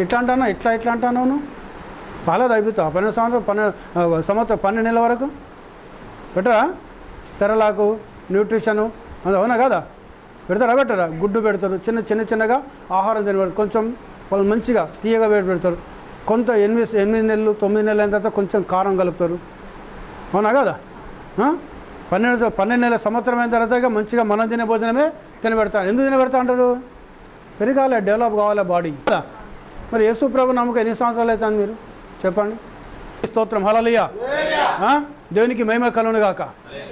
ఇట్లా అంటానా, ఇట్లా అంటాను నువ్వు? పాల తాగిస్తావా? 12 నెలల వరకు పెట్టరా? సెరలాకు, న్యూట్రిషను, అవునా కదా? పెడతారా? పెట్టరా? గుడ్డు పెడతారు, చిన్నగా ఆహారం తినబెడతారు, కొంచెం వాళ్ళు మంచిగా తీయగా పెడతారు. కొంత 8 నెలలు 9 నెలలు అయిన తర్వాత కొంచెం కారం కలుపుతారు, అవునా కదా? 12 నెలల సంవత్సరం అయిన తర్వాత మంచిగా మనం తినే భోజనమే తినబెడతారు. ఎందుకు తినబెడతా అంటారు? పెరగాలి, డెవలప్ కావాలి బాడీ. మరి యేసు ప్రభు నమ్మకం ఎన్ని సంవత్సరాలు అవుతుంది మీరు చెప్పండి? స్తోత్రం, హల్లెలూయా. దేవునికి మహిమ కలుగును గాక.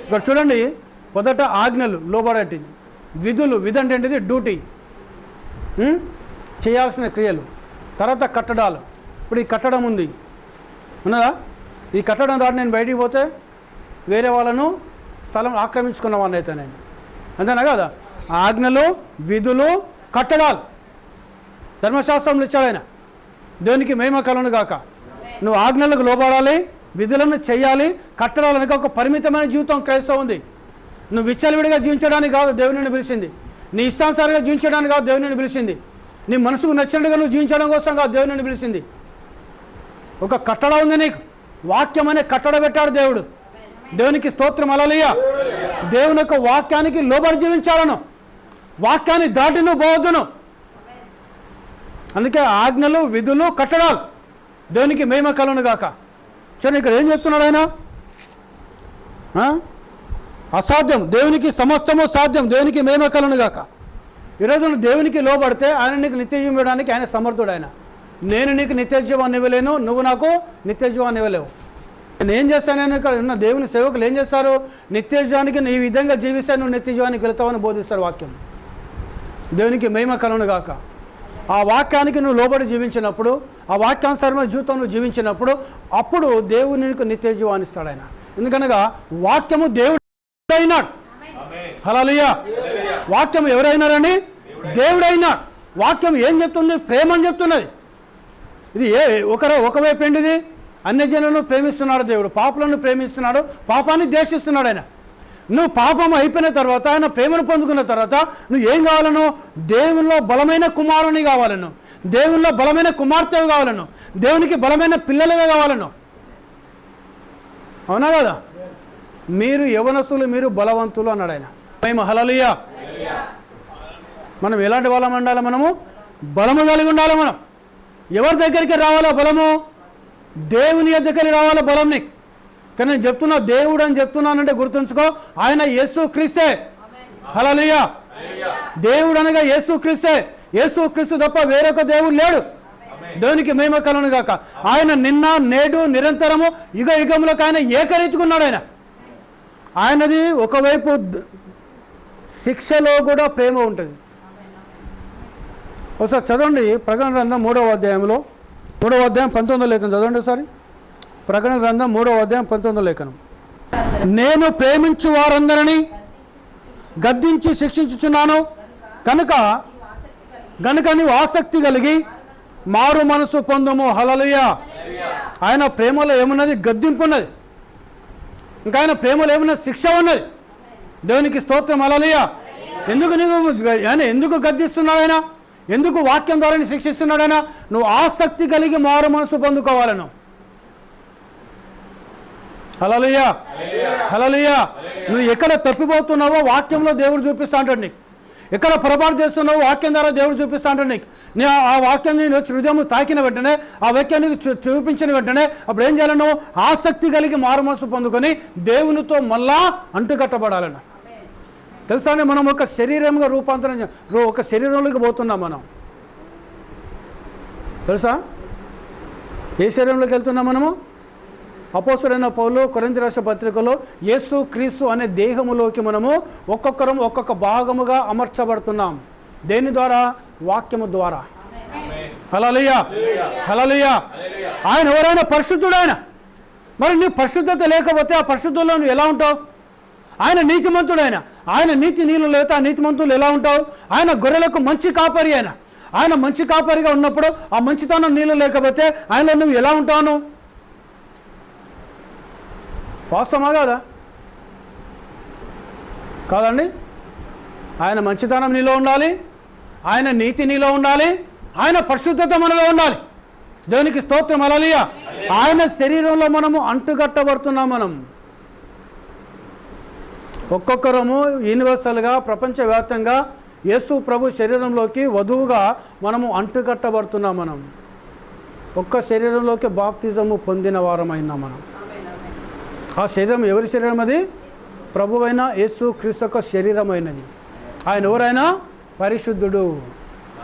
ఇక్కడ చూడండి, మొదట ఆజ్ఞలు లోబడేటిది, విధులు. విధి అంటే ఏంటిది? డ్యూటీ, చేయాల్సిన క్రియలు. తర్వాత కట్టడాలు, ఇప్పుడు ఈ కట్టడం ఉంది ఉన్నదా, ఈ కట్టడం ద్వారా నేను బయటికి పోతే వేరే వాళ్ళను స్థలం ఆక్రమించుకున్న వాడిని అయితే నేను, అంతేనా కదా. ఆజ్ఞలు, విధులు, కట్టడాలు ధర్మశాస్త్రంలో ఇచ్చాడు ఆయన. దేవునికి మహిమ కలుగును గాక. నువ్వు ఆజ్ఞలకు లోబడాలి, విధులను చేయాలి. కట్టడాలనికి ఒక పరిమితమైన జీవితం క్రైస్తవం ఉంది. నువ్వు విచ్చలవిడిగా జీవించడానికి కాదు దేవుని పిలిచింది, నీ ఇష్టానుసారంగా జీవించడానికి కాదు దేవుని పిలిచింది, నీ మనసుకు నచ్చినట్టుగా నువ్వు జీవించడం కోసం కాదు దేవుని పిలిచింది. ఒక కట్టడ ఉంది నీకు, వాక్యం అనే కట్టడ పెట్టాడు దేవుడు. దేవునికి స్తోత్రం, హల్లెలూయా. దేవుని యొక్క వాక్యానికి లోబడి జీవించాలను, వాక్యాన్ని దాటి నువ్వు పోవద్దును. అందుకే ఆజ్ఞలు, విధులు, కట్టడాలు. దేవునికి మహిమ కలుగును గాక. చూడండి ఇక్కడ ఏం చెప్తున్నాడు ఆయన, అసాధ్యం దేవునికి సమస్తము సాధ్యం, దేవునికి మహిమ కలుగును గాక. ఈరోజు నువ్వు దేవునికి లోబడితే ఆయన నీకు నిత్యజీవం ఇవ్వడానికి ఆయన సమర్థుడు. ఆయన నేను నీకు నిత్యజీవాన్ని ఇవ్వలేను, నువ్వు నాకు నిత్యజీవాన్ని ఇవ్వలేవు. నేను ఏం చేస్తాను, ఇక్కడ ఉన్న దేవుని సేవకులు ఏం చేస్తారు, నిత్యజీవానికి నీ విధంగా జీవిస్తే నువ్వు నిత్యజీవానికి వెళ్తావని బోధిస్తారు వాక్యం. దేవునికి మహిమ కలుగును గాక. ఆ వాక్యానికి నువ్వు లోబడి జీవించినప్పుడు, ఆ వాక్యానుసారమైన జీవితం నువ్వు జీవించినప్పుడు, అప్పుడు దేవుని నీకు నిత్యజీవాన్ని ఇస్తాడు ఆయన. ఎందుకనగా వాక్యము దేవుడు అయినాడు. హల్లెలూయా. వాక్యం ఎవరైనారని దేవుడైనాడు. వాక్యం ఏం చెప్తుంది, ప్రేమ అని చెప్తున్నది. ఇది ఒకవైపు ఏంటిది, అన్యజనులను ప్రేమిస్తున్నాడు దేవుడు, పాపులను ప్రేమిస్తున్నాడు, పాపాన్ని ద్వేషిస్తున్నాడు ఆయన. నువ్వు పాపం అయిపోయిన తర్వాత, ఆయన ప్రేమను పొందుకున్న తర్వాత నువ్వు ఏం కావాలను, దేవునిలో బలమైన కుమారుని కావాలను, దేవునిలో బలమైన కుమార్తె కావాలను, దేవునికి బలమైన పిల్లలుగా కావాలను. అవునా కదా. మీరు యవనస్తులు, మీరు బలవంతులు అన్నాడు ఆయన. మేము హల్లెలూయా. మనం ఎలాంటి వాళ్ళం ఉండాలి, మనము బలము కలిగి ఉండాలి. మనం ఎవరి దగ్గరికి రావాలో బలము, దేవుని దగ్గరికి రావాలో బలం నీకు. కానీ నేను చెప్తున్నా, దేవుడు అని చెప్తున్నానంటే గుర్తుంచుకో, ఆయన యేసు క్రీస్తే. హల్లెలూయా. దేవుడు అనగా యేసు క్రీస్తే. యేసు క్రీస్తు తప్ప వేరొక దేవుడు లేడు. దేవునికి మహిమ కలుగును గాక. ఆయన నిన్న, నేడు, నిరంతరము, యుగ యుగములకు ఆయన ఏకరీతిగా ఉన్నాడు. ఆయనది ఒకవైపు శిక్షలో కూడా ప్రేమ ఉంటుంది. ఒకసారి చదవండి ప్రకటన గ్రంథం 3వ అధ్యాయంలో, 3వ అధ్యాయం 19వ లేఖనం చదవండి ఒకసారి. ప్రకటన గ్రంథం 3వ అధ్యాయం 19వ లేఖనం. నేను ప్రేమించు వారందరినీ గద్దించి శిక్షించుచున్నాను కనుక నీవు ఆసక్తి కలిగి మారు మనసు పొందుము. హల్లెలూయా. ఆయన ప్రేమలో ఏమున్నది, గద్దింపు ఉన్నది. ఇంకా ఆయన ప్రేమలో ఏమున్నది, శిక్ష ఉన్నది. దేవునికి స్తోత్రం, హల్లెలూయా. ఎందుకు గద్దిస్తున్నాడు ఆయన, ఎందుకు వాక్యం ద్వారా శిక్షిస్తున్నాడు ఆయన, నువ్వు ఆసక్తి కలిగి మారు మనసు పొందుకోవాలను. హల్లెలూయా, హల్లెలూయా. నువ్వు ఎక్కడ తప్పిపోతున్నావో వాక్యంలో దేవుడు చూపిస్తా అంటాడు నీకు. ఎక్కడ పొరపాటు చేస్తున్నావో వాక్యం ద్వారా దేవుడు చూపిస్తా అంటాడు నీకు. ఆ వాక్యాన్ని హృదయం తాకిన వెంటనే, ఆ వాక్యాన్ని చూపించిన వెంటనే అప్పుడు ఏం చేయాలను, ఆసక్తి కలిగి మారు మనసు పొందుకొని దేవునితో మళ్ళా అంటుకట్టబడాలను. తెలుసా అండి, మనం ఒక శరీరంగా రూపాంతరం, ఒక శరీరంలోకి పోతున్నాం మనం. తెలుసా ఏ శరీరంలోకి వెళ్తున్నాం మనము? అపోస్తలుడైన పౌలు కొరింథీ రాసిన పత్రికలో యేసు క్రీస్తు అనే దేహములోకి మనము ఒక్కొక్కరం ఒక్కొక్క భాగముగా అమర్చబడుతున్నాం. దేని ద్వారా? వాక్యము ద్వారా. హల్లెలూయా, హల్లెలూయా. ఆయన ఎవరైనా పరిశుద్ధుడు ఆయన. మరి నీ పరిశుద్ధత లేకపోతే ఆ పరిశుద్ధుల్లో నువ్వు ఎలా ఉంటావు? ఆయన నీతిమంతుడు. ఆయన నీతి నీళ్ళు లేకపోతే ఆ నీతిమంతులు ఎలా ఉంటావు? ఆయన గొర్రెలకు మంచి కాపరి. ఆయన మంచి కాపరిగా ఉన్నప్పుడు ఆ మంచితనం నీళ్ళు లేకపోతే ఆయనలో నువ్వు ఎలా ఉంటావు? వాస్తవమా కాదా? కాదండి. ఆయన మంచితనం నీలో ఉండాలి, ఆయన నీతి నీలో ఉండాలి, ఆయన పరిశుద్ధత మనలో ఉండాలి. దేవునికి స్తోత్రం, హల్లెలూయా. ఆయన శరీరంలో మనము అంటుకట్టబడుతున్నాం. మనం ఒక్కొక్కరము యూనివర్సల్గా ప్రపంచవ్యాప్తంగా యేసు ప్రభు శరీరంలోకి వధువుగా మనము అంటుకట్టబడుతున్నాం. మనం ఒక్క శరీరంలోకి బాప్తిజము పొందిన వారమైనా మనం. ఆ శరీరం ఎవరి శరీరం? అది ప్రభువైన యేసు క్రీస్తు యొక్క శరీరమైనది. ఆయన ఎవరైనా పరిశుద్ధుడు.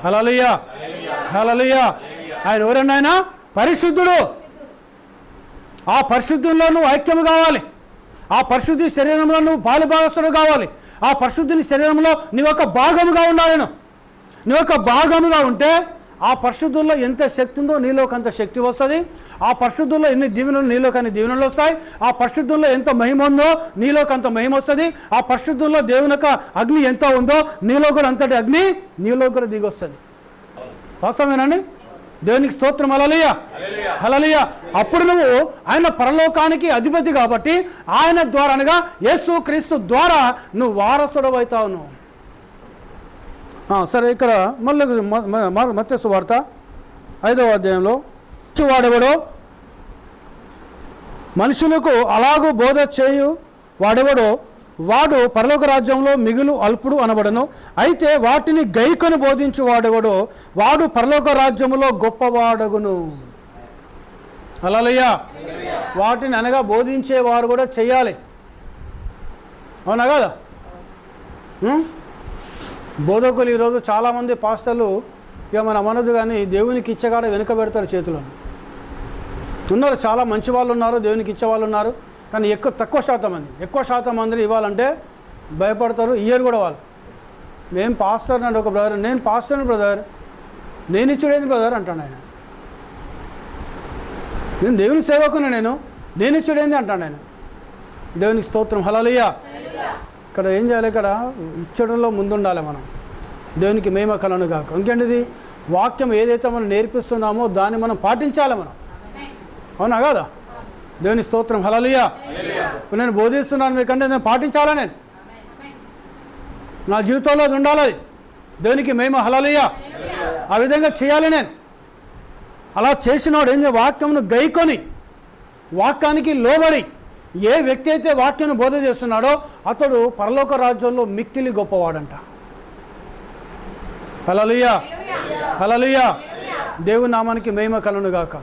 హల్లెలూయా, హల్లెలూయా. ఆయన ఎవరైనా ఆయన పరిశుద్ధుడు. ఆ పరిశుద్ధుల్లో నువ్వు ఐక్యము కావాలి. ఆ పరిశుద్ధి శరీరంలో నువ్వు పాలుభాగస్తుడు కావాలి. ఆ పరిశుద్ధిని శరీరంలో నీ ఒక భాగముగా ఉండాలి. నువ్వు ఒక భాగముగా ఉంటే ఆ పరిశుద్ధుల్లో ఎంత శక్తి ఉందో నీలోకి అంత శక్తి వస్తుంది. ఆ పరిశుద్ధుల్లో ఎన్ని దీవెనలు నీలోకి అన్ని దీవెనలు వస్తాయి. ఆ పరిశుద్ధుల్లో ఎంత మహిమ ఉందో నీలోకి అంత మహిమ వస్తుంది. ఆ పరిశుద్ధుల్లో దేవుని యొక్క అగ్ని ఎంత ఉందో నీలో కూడా అంతటి అగ్ని నీలో కూడా దిగి వస్తుంది. వాస్తవేనండి? దేవునికి స్తోత్రం. హల్లెలూయా, హల్లెలూయా. అప్పుడు నువ్వు ఆయన పరలోకానికి అధిపతి కాబట్టి ఆయన ద్వారా అనగా యేసు క్రీస్తు ద్వారా నువ్వు వారసుడు అవుతావు. నువ్వు సరే, ఇక్కడ మళ్ళీ మత్తయి సువార్త 5వ అధ్యాయంలో వాడెవడో మనుషులకు అలాగూ బోధ చేయు వాడెవడో వాడు పరలోక రాజ్యంలో మిగులు అల్పుడు అనబడను. అయితే వాటిని గైకొని బోధించు వాడెవడో వాడు పరలోక రాజ్యములో గొప్పవాడగును. హల్లెలూయా. వాటిని అనగా బోధించేవారు కూడా చెయ్యాలి. అవునా కదా? బోధకులు ఈరోజు చాలామంది పాస్టర్లు ఇక మన మనదు కానీ దేవునికి ఇచ్చగాడ వెనుక పెడతారు చేతులను. ఉన్నారు, చాలా మంచి వాళ్ళు ఉన్నారు, దేవునికి ఇచ్చే వాళ్ళు ఉన్నారు. కానీ ఎక్కువ శాతం మందిని ఇవ్వాలంటే భయపడతారు, ఇయ్యరు కూడా వాళ్ళు. నేను పాస్టర్ అంటే ఒక బ్రదర్, నేను పాస్టర్ని బ్రదర్, నేను ఇచ్చుడేంది బ్రదర్ అంటాడు ఆయన. నేను దేవుని సేవకుని, నేను ఇచ్చుడేంది అంటాడు ఆయన. దేవునికి స్తోత్రం. హల్లెలూయా. ఇక్కడ ఏం చేయాలి? ఇక్కడ ఇచ్చడంలో ముందుండాలి మనం. దేవునికి మహిమ కలుగును గాక. ఇంకేంటిది? వాక్యం ఏదైతే మనం నేర్పిస్తున్నామో దాన్ని మనం పాటించాలి మనం. అవునా కాదా? దేవుని స్తోత్రం. హల్లెలూయా. ఇప్పుడు నేను బోధిస్తున్నాను మీకంటే నేను పాటించాలా? నేను నా జీవితంలో అది ఉండాలి. దేవునికి మహిమ. హల్లెలూయా. ఆ విధంగా చేయాలి. నేను అలా చేసినవాడు ఏం చేయాలి? వాక్యమును గైకొని వాక్యానికి లోబడి ఏ వ్యక్తి అయితే వాక్యాన్ని బోధ చేస్తున్నాడో అతడు పరలోక రాజ్యంలో మిక్కిలి గొప్పవాడంట. హల్లెలూయా, హల్లెలూయా. దేవుని నామానికి మహిమ కలుగును గాక.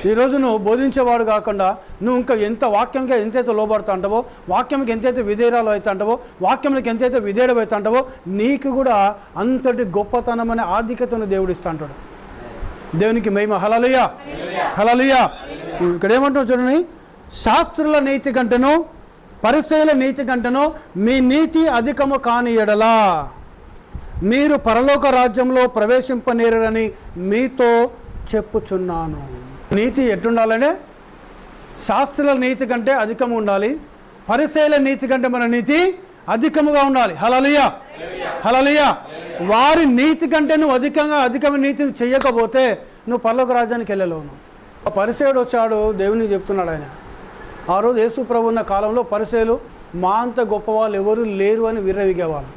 ఈరోజు నువ్వు బోధించేవాడు కాకుండా నువ్వు ఇంకా ఎంత వాక్యంకి ఎంతైతే లోబడుతూ అంటావో, వాక్యంకి ఎంతైతే విధేయరాలు అవుతా అంటావో, వాక్యంకి ఎంతైతే విధేయుడు అవుతా అంటావో నీకు కూడా అంతటి గొప్పతనం అనే ఆధిక్యతను దేవుడు ఇస్తా అంటాడు. దేవునికి మహిమ. హల్లెలూయా, హల్లెలూయా. ఇక్కడ ఏమంటావు చూడండి, శాస్త్రుల నీతి కంటేనో పరిసయ్యుల నీతి కంటేనో మీ నీతి అధికము కాని ఎడలా మీరు పరలోక రాజ్యంలో ప్రవేశింపనేరని మీతో చెప్పుచున్నాను. నీతి ఎట్టుండాలంటే శాస్త్రుల నీతి కంటే అధికము ఉండాలి, పరిసయ్యుల నీతి కంటే మన నీతి అధికముగా ఉండాలి. హల్లెలూయా, హల్లెలూయా. వారి నీతి కంటే నువ్వు అధికమైన నీతిని చెయ్యకపోతే నువ్వు పరలోక రాజ్యానికి వెళ్ళలేవు. ఆ పరిసయ్యుడు వచ్చాడు, దేవునికి చెప్తున్నాడు ఆయన. ఆ రోజు యేసు ప్రభు ఉన్న కాలంలో పరిసయ్యులు మా అంత గొప్పవాళ్ళు ఎవరు లేరు అని విర్రవిగేవాళ్ళు.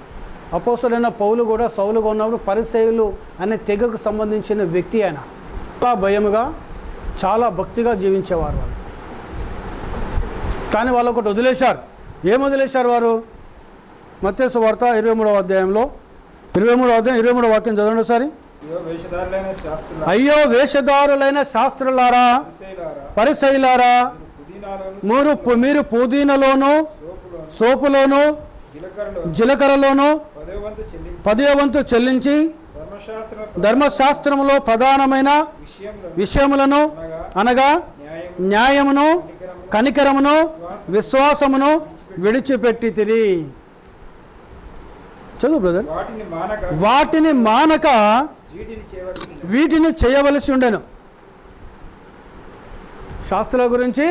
అపోస్తలుడైన పౌలు కూడా సౌలుగా ఉన్నప్పుడు పరిసయ్యులు అనే తెగకు సంబంధించిన వ్యక్తి ఆయన. చాలా భయముగా చాలా భక్తిగా జీవించేవారు వాళ్ళు. కానీ వాళ్ళు ఒకటి వదిలేశారు. ఏం వదిలేశారు వారు? మత్తయి సువార్త 23వ అధ్యాయంలో 23వ వాక్యం చదవండి ఒకసారి. అయ్యో వేషధారులైన శాస్త్రులారా, పరిసయ్యులారా, మీరు పుదీనలోను సోపులోను జీలకర్రలోను 10వ వంతు చెల్లించి ధర్మశాస్త్రములో ప్రధానమైన విషయములను అనగా న్యాయమును, కనికరమును, విశ్వాసమును విడిచిపెట్టితిరి. చదువు బ్రదర్. వాటిని మానక వీటిని చేయవలసి ఉండెను. శాస్త్రాల గురించి,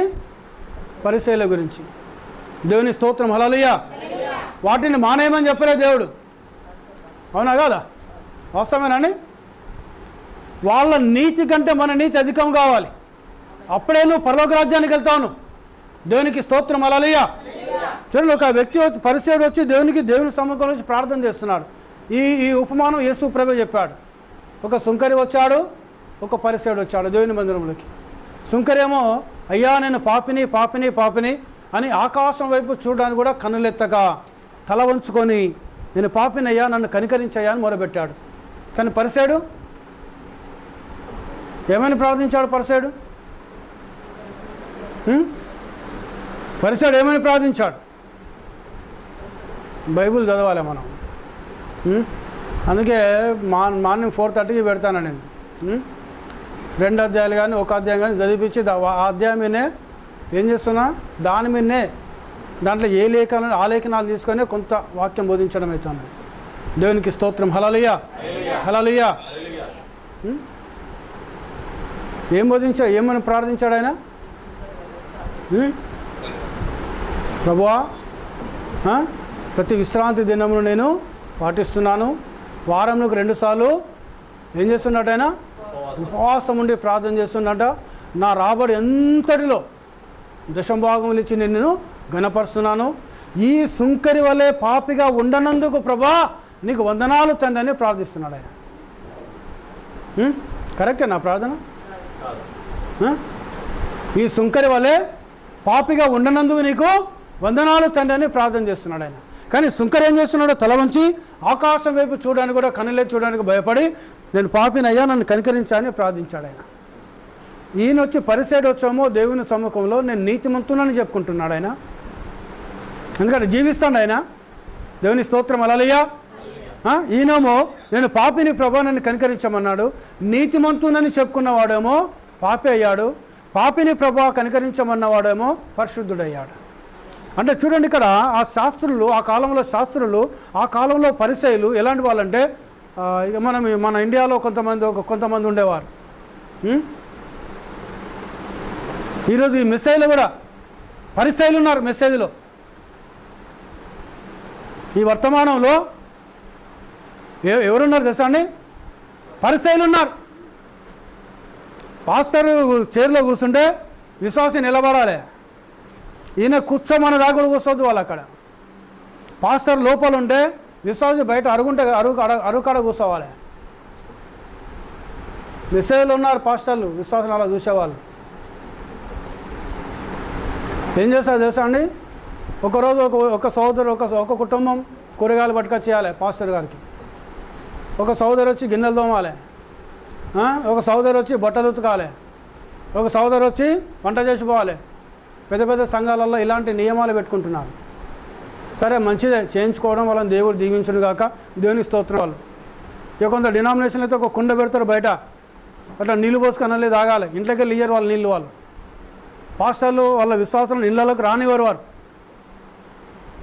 పరిసయ్యుల గురించి. దేవుని స్తోత్రం. హల్లెలూయా. వాటిని మానేయమని చెప్పలే దేవుడు. అవునా కాదా? వాస్తవేనండి. వాళ్ళ నీతి కంటే మన నీతి అధికం కావాలి. అప్పుడే నువ్వు పరలోక రాజ్యానికి వెళ్తావు. దేవునికి స్తోత్రం. హల్లెలూయా. చూడండి, ఒక వ్యక్తి పరిసయ్యుడు వచ్చి దేవుని సముఖంలో వచ్చి ప్రార్థన చేస్తున్నాడు. ఈ ఉపమానం యేసు ప్రభు చెప్పాడు. ఒక సుంకరి వచ్చాడు, ఒక పరిసయ్యుడు వచ్చాడు దేవుని మందిరంలోకి. సుంకరేమో అయ్యా నేను పాపిని అని ఆకాశం వైపు చూడడానికి కూడా కన్నులెత్తగా తల వంచుకొని నేను పాపినయ్యా నన్ను కనికరించయ్యా అని మొరబెట్టాడు. కానీ పరిసయ్యుడు ఏమని ప్రార్థించాడు? పరిసయ్యుడు ఏమని ప్రార్థించాడు? బైబిల్ చదవాలి మనం. అందుకే మార్నింగ్ 4:30కి పెడతాను నేను. 2 అధ్యాయాలు కానీ 1 అధ్యాయం కానీ చదివించి ఆ అధ్యాయం మీదనే ఏం చేస్తున్నా, దాని మీదనే దాంట్లో ఆ లేఖనాలు తీసుకొని కొంత వాక్యం బోధించడం అవుతుంది. దేవునికి స్తోత్రం. హల్లెలూయా, హల్లెలూయా. ఏం బోధించాడు, ఏమని ప్రార్థించాడు ఆయన? ప్రభువా ప్రతి విశ్రాంతి దినమును నేను పాటిస్తున్నాను, వారంలోకి 2 సార్లు ఏం చేస్తున్నట్టు ఆయన? ఉపవాసం ఉండి ప్రార్థన చేస్తున్నట్ట. నా రాబడి ఎంతటిలో దశంభాగములు ఇచ్చి నేను ఘనపరుస్తున్నాను. ఈ సుంకరి వలె పాపిగా ఉండనందుకు ప్రభా నీకు వందనాలు తండ్రి అని ప్రార్థిస్తున్నాడు ఆయన. కరెక్టే నా ప్రార్థన? ఈ సుంకరి వలె పాపిగా ఉండనందుకు నీకు వందనాలు తండ్రి అని ప్రార్థన చేస్తున్నాడు ఆయన. కానీ సుంకరి ఏం చేస్తున్నాడో తల వంచి ఆకాశం వైపు చూడడానికి కూడా కనులే చూడడానికి భయపడి నేను పాపినయ్యా నన్ను కనికరించాలని ప్రార్థించాడు ఆయన. ఈయన వచ్చి పరిసైడ్ వచ్చామో దేవుని సమ్ముఖంలో నేను నీతిమంతునని చెప్పుకుంటున్నాడు ఆయన. ఎందుకంటే జీవిస్తాడు ఆయన. దేవుని స్తోత్రం హల్లెలూయా. ఈయనేమో నేను పాపిని ప్రభా నన్ను కనికరించమన్నాడు. నీతిమంతునని చెప్పుకున్నవాడేమో పాపి అయ్యాడు. పాపిని ప్రభా కనికరించమన్నవాడేమో పరిశుద్ధుడయ్యాడు. అంటే చూడండి ఇక్కడ ఆ శాస్త్రులు, ఆ కాలంలో శాస్త్రులు, ఆ కాలంలో పరిసయ్యులు ఎలాంటి వాళ్ళంటే మన ఇండియాలో కొంతమంది ఉండేవారు. ఈరోజు ఈ మెసేజ్లో కూడా పరిసయ్యులు ఉన్నారు. మెసేజ్లో ఈ వర్తమానంలో ఎవరున్నారు తెలుసా అండి? పరిసయ్యులు ఉన్నారు. పాస్టర్ చైర్లో కూర్చుంటే విశ్వాసి నిలబడాలి. ఈయన కూర్చోమన్న దాకా కూడా కూర్చోద్దు వాళ్ళు అక్కడ. పాస్టర్ లోపల ఉంటే విశ్వాసి బయట అరుకాడ కూర్చోవాలి. మెసేజ్లో ఉన్నారు పాస్టర్లు, విశ్వాసం అలా చూసేవాళ్ళు. ఏం చేస్తారు తెలుసా అండి? ఒకరోజు ఒక సోదరు ఒక కుటుంబం కూరగాయలు పట్టుకొచ్చేయాలి పాస్టర్ గారికి. ఒక సోదరు వచ్చి గిన్నెలు తోమాలి, ఒక సోదరు వచ్చి బట్టలు ఉతకాలి, ఒక సోదరు వచ్చి వంట చేసిపోవాలి. పెద్ద పెద్ద సంఘాలలో ఇలాంటి నియమాలు పెట్టుకుంటున్నారు. సరే మంచిదే, చేయించుకోవడం వాళ్ళని దేవుడు దీవించును గాక, దేవుని స్తోత్రం. వాళ్ళు ఇక కొంత డినామినేషన్ అయితే ఒక కుండ పెడతారు బయట, అట్లా నీళ్ళు పోసుకొని అన్నీ తాగాలి. ఇంట్లోకి వెళ్ళి ఇయ్యరు వాళ్ళు నీళ్ళు. వాళ్ళు పాస్టర్లు వాళ్ళ విశ్వాసాలను ఇళ్ళలోకి రానివారు వారు.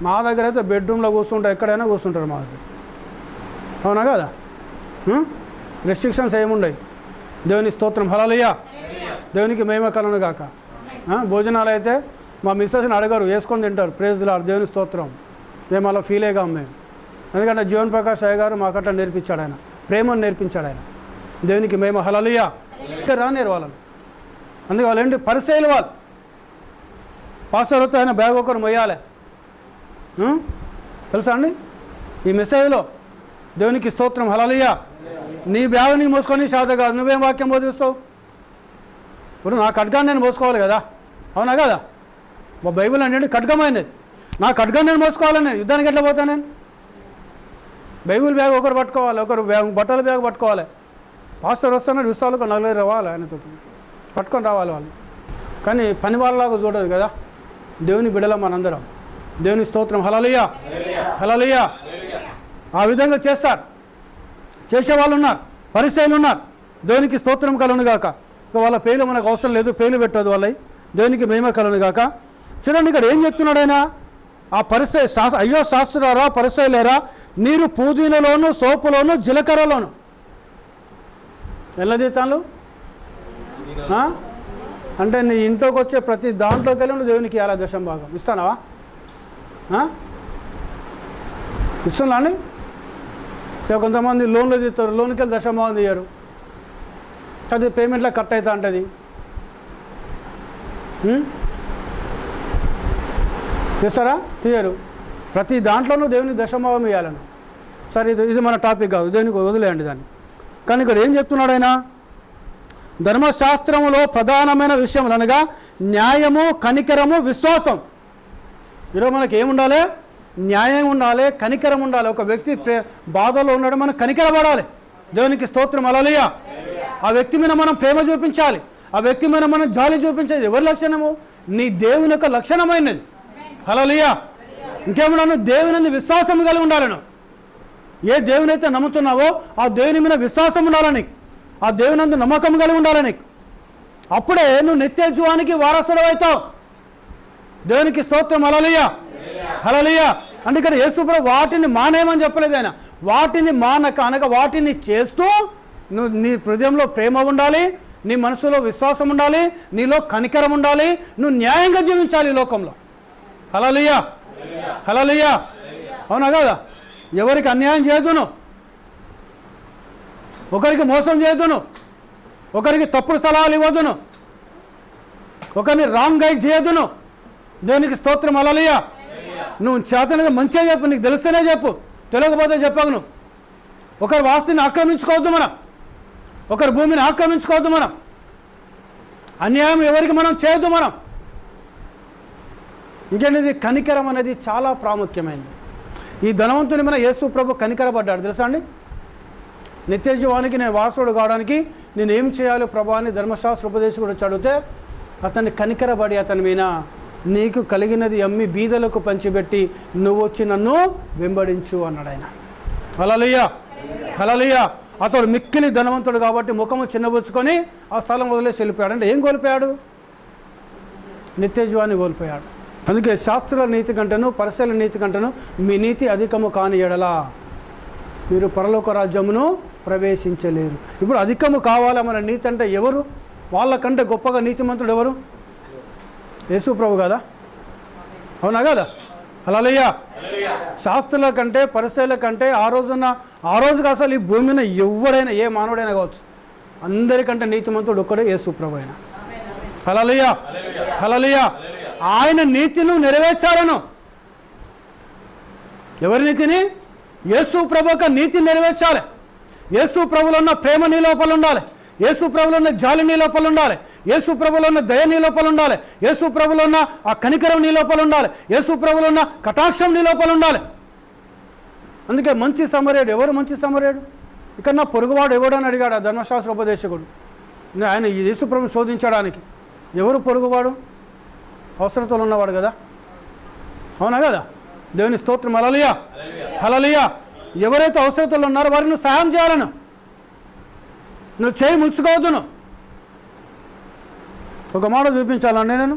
మా దగ్గర అయితే బెడ్రూమ్లో కూర్చుంటారు, ఎక్కడైనా కూర్చుంటారు మా దగ్గర. అవునా కదా? రెస్ట్రిక్షన్స్ ఏముండయి. దేవుని స్తోత్రం హల్లెలూయా. దేవునికి మహిమ కలుగును గాక. భోజనాలు అయితే మా మిస్సెస్ని అడగరు, వేసుకొని తింటారు. ప్రైజ్ లార్డ్, దేవుని స్తోత్రం. మేము అలా ఫీల్ అయ్యాం మేము. ఎందుకంటే జీవన్ ప్రకాష్ అయ్య గారు మాకు అట్లా నేర్పించాడు ఆయన, ప్రేమను నేర్పించాడు ఆయన. దేవునికి మహిమ హల్లెలూయా. రానేరు వాళ్ళని. అందుకే వాళ్ళు ఏంటి పరిసయ్యులు వాళ్ళు. పాస్టర్ వస్తే ఆయన బ్యాగ్ ఒకరు మొయ్యాలి. తెలుసా అండి? ఈ మెసేజ్లో దేవునికి స్తోత్రం హల్లెలూయా. నీ బ్యాగ్ నీకు మోసుకొని శాత కాదు, నువ్వేం వాక్యం బోధిస్తావు? ఇప్పుడు నా ఖడ్గాన్ని నేను మోసుకోవాలి కదా, అవునా కదా? మా బైబిల్ అంటే ఖడ్గమైనది. నా ఖడ్గాన్ని నేను మోసుకోవాలి. నేను యుద్ధానికి ఎట్లా పోతాను? నేను బైబిల్ బ్యాగ్ ఒకరు పట్టుకోవాలి, ఒకరు బట్టల బ్యాగ్ పట్టుకోవాలి. పాస్టర్ వస్తున్నారు, విశ్వాలకు నలుగురు రావాలి, ఆయనతో పట్టుకొని రావాలి వాళ్ళు. కానీ పని వాళ్ళలాగా చూడదు కదా. దేవుని బిడ్డల మనందరం. దేవుని స్తోత్రం హల్లెలూయా, హల్లెలూయా. ఆ విధంగా చేస్తారు, చేసేవాళ్ళు ఉన్నారు, పరిసయ్యులు ఉన్నారు. దేవునికి స్తోత్రం కలుగును గాక. ఇక వాళ్ళ పేర్లు మనకు అవసరం లేదు, పేర్లు పెట్టదు వాళ్ళవి. దేవునికి మహిమ కలుగును గాక. చూడండి ఇక్కడ ఏం చెప్తున్నాడు ఆయన? ఆ అయ్యో శాస్త్రులారా, పరిసయ్యులారా, మీరు పుదీనలోను, సోపులోను, జీలకర్రలోను ఎల్లదీతాలు అంటే నీ ఇంట్లోకి వచ్చే ప్రతి దాంట్లోకి వెళ్ళి నువ్వు దేవునికి ఇవ్వాలి దశం భాగం. ఇస్తానావా? ఇస్తున్నా అండి. ఇక కొంతమంది లోన్లు తీస్తారు, లోన్కి వెళ్ళి దశం భాగం తీయరు. అది పేమెంట్లో కట్ అవుతా ఉంటుంది. చేస్తారా? తీయరు. ప్రతి దాంట్లోనూ దేవుని దశమభాగం ఇవ్వాలను. సరే, ఇది మన టాపిక్ కాదు, దేవునికి వదిలేయండి దాన్ని. కానీ ఇక్కడ ఏం చెప్తున్నాడు ఆయన? ధర్మశాస్త్రములో ప్రధానమైన విషయములు అనగా న్యాయము, కనికరము, విశ్వాసం. ఈరోజు మనకి ఏముండాలి? న్యాయం ఉండాలి, కనికరం ఉండాలి. ఒక వ్యక్తి బాధలో ఉన్నాడు, మనం కనికరపడాలి. దేవునికి స్తోత్రం హల్లెలూయా. ఆ వ్యక్తి మీద మనం ప్రేమ చూపించాలి, ఆ వ్యక్తి మీద మనం జాలి చూపించేది ఎవరి లక్షణము? నీ దేవుని యొక్క లక్షణమైనది. హల్లెలూయా. ఇంకేమన్నా దేవుని విశ్వాసం కలిగి ఉండాలను. ఏ దేవుని అయితే నమ్ముతున్నావో ఆ దేవుని మీద విశ్వాసం ఉండాలని, ఆ దేవుని అందు నమ్మకం కలిగి ఉండాలని. అప్పుడే నువ్వు నిత్య జీవానికి వారసుడు అవుతావు. దేవునికి స్తోత్రం హల్లెలూయా, హల్లెలూయా. అంటే ఇక్కడ యేసు ప్రభువు వాటిని మానేయమని చెప్పలేదు ఆయన. వాటిని మానక అనగా వాటిని చేస్తూ నీ హృదయంలో ప్రేమ ఉండాలి, నీ మనసులో విశ్వాసం ఉండాలి, నీలో కనికరం ఉండాలి, నువ్వు న్యాయంగా జీవించాలి ఈ లోకంలో. హల్లెలూయా, హల్లెలూయా. అవునా కదా? ఎవరికి అన్యాయం చేయొద్దును, ఒకరికి మోసం చేయొద్దును, ఒకరికి తప్పుడు సలహాలు ఇవ్వద్దును, ఒకరిని రాంగ్ గైడ్ చేయొద్దును. దేవునికి స్తోత్రం. హల్లెలూయా. నువ్వు చేతనగా మంచిగా చెప్పు, నీకు తెలుస్తేనే చెప్పు, తెలియకపోతే చెప్పకు. నువ్వు ఒకరి వాస్తుని ఆక్రమించుకోవద్దు, మనం ఒకరి భూమిని ఆక్రమించుకోవద్దు, మనం అన్యాయం ఎవరికి మనం చేయొద్దు. మనం ఇంకేంటిది, కనికరం అనేది చాలా ప్రాముఖ్యమైనది. ఈ ధనవంతుని మన యేసు ప్రభు కనికరపడ్డాడు తెలుసా అండి. నిత్యజీవానికి నేను వారసుడు కావడానికి నేను ఏం చేయాలి ప్రభు అని ధర్మశాస్త్ర ఉపదేశకుడు చదివితే అతన్ని కనికరపడి అతని మీద నీకు కలిగినది అమ్మి బీదలకు పంచిపెట్టి నువ్వు వచ్చి నన్ను వెంబడించు అన్నాడు ఆయన. హల్లెలూయా, హల్లెలూయా. అతడు మిక్కిలి ధనవంతుడు కాబట్టి ముఖము చిన్నబుచ్చుకొని ఆ స్థలం వదిలేసి వెళ్ళిపోయాడు. అంటే ఏం కోల్పోయాడు? నిత్యజీవాన్ని కోల్పోయాడు. అందుకే శాస్త్రుల నీతి కంటేను పరిసల నీతి కంటేను మీ నీతి అధికము కాని ఎడలా మీరు పరలోక రాజ్యమును ప్రవేశించలేరు. ఇప్పుడు అధికము కావాలా మన నీతి అంటే ఎవరు? వాళ్ళకంటే గొప్పగా నీతిమంతుడు ఎవరు? యేసు ప్రభు కదా, అవునా కదా? హల్లెలూయా. శాస్త్రుల కంటే పరిసల కంటే ఆ రోజుగా అసలు ఈ భూమి మీద ఎవరైనా ఏ మానవుడైనా కావచ్చు, అందరికంటే నీతిమంతుడు ఒక్కడే యేసు ప్రభు అయినా. హల్లెలూయా, హల్లెలూయా. ఆయన నీతిని నెరవేర్చాలను. ఎవరి నీతిని? యేసు ప్రభు యొక్క నీతిని నెరవేర్చాలి. యేసు ప్రభులో ఉన్న ప్రేమ నీ లోపల ఉండాలి, యేసు ప్రభులో ఉన్న జాలి నీ లోపల ఉండాలి, యేసు ప్రభులో ఉన్న దయ నీ లోపల ఉండాలి, యేసు ప్రభులో ఉన్న ఆ కనికరం నీ లోపల ఉండాలి, యేసు ప్రభులో ఉన్న కటాక్షం నీ లోపల ఉండాలి. అందుకే మంచి సమరయుడు ఎవరు? మంచి సమరయుడు ఇక్కడ నా పొరుగువాడు ఎవడని అడిగాడు ఆ ధర్మశాస్త్ర ఉపదేశకుడు. ఆయన యేసు ప్రభుని శోధించడానికి. ఎవరు పొరుగువాడు? అవసరతలు ఉన్నవాడు కదా, అవునా కదా? దేవుని స్తోత్రం. హల్లెలూయా, హల్లెలూయా. ఎవరైతే అవసరతలు ఉన్నారో వారికి నువ్వు సహాయం చేయాలను, నువ్వు చేయి ముడుచుకోవద్దును. ఒక మాట చూపించాలండి నేను.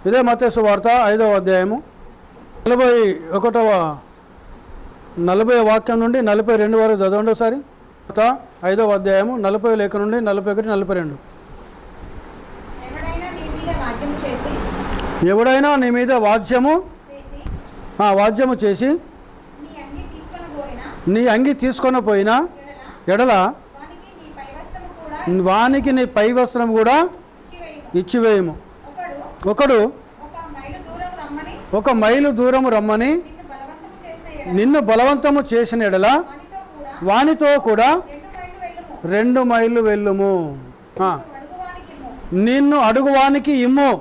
ఇదే మత్తయి సువార్త 5వ అధ్యాయము 40వ వాక్యం నుండి 42 వరకు చదవండి ఒకసారి. 5వ అధ్యాయము 40 లేఖ నుండి 41, 42. ఎవడైనా నీ మీద వాద్యము చేసి నీ అంగి తీసుకొని పోయినా ఎడల వానికి నీ పై వస్త్రం కూడా ఇచ్చివేయము. ఒకడు 1 మైలు దూరము రమ్మని నిన్ను బలవంతము చేసిన ఎడల వానితో కూడా 2 మైళ్ళు వెళ్ళుము. నిన్ను అడుగువానికి ఇమ్ము,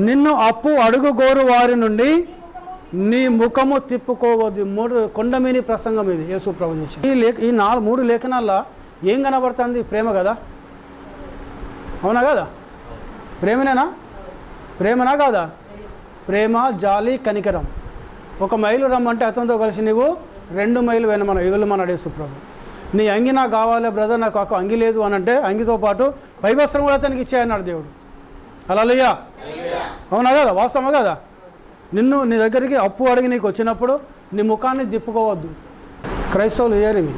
నిన్ను అప్పు అడుగుగోరు వారి నుండి నీ ముఖము తిప్పుకోవద్దు. 3 కొండమీని ప్రసంగం ఇది యేసు ప్రభు చేసి. ఈ 3 లేఖనాల్లో ఏం కనబడుతుంది? ప్రేమ కదా, అవునా కదా? ప్రేమనా కాదా? ప్రేమ, జాలి, కనికరం. 1 మైలు రమ్మంటే అతనితో కలిసి నువ్వు 2 మైలు వెళ్ళమన్నాడు యేసు ప్రభు. నీ అంగి నాకు కావాలి బ్రదర్, నాకు అంగి లేదు అని అంటే అంగితో పాటు పై వస్త్రం కూడా అతనికి ఇచ్చాయన్నాడు దేవుడు. హల్లెలూయా, అవునా కదా? వాస్తవమా కదా? నీ దగ్గరికి అప్పు అడిగి నీకు వచ్చినప్పుడు నీ ముఖాన్ని తిప్పుకోవద్దు. క్రైస్తవులు ఏరివి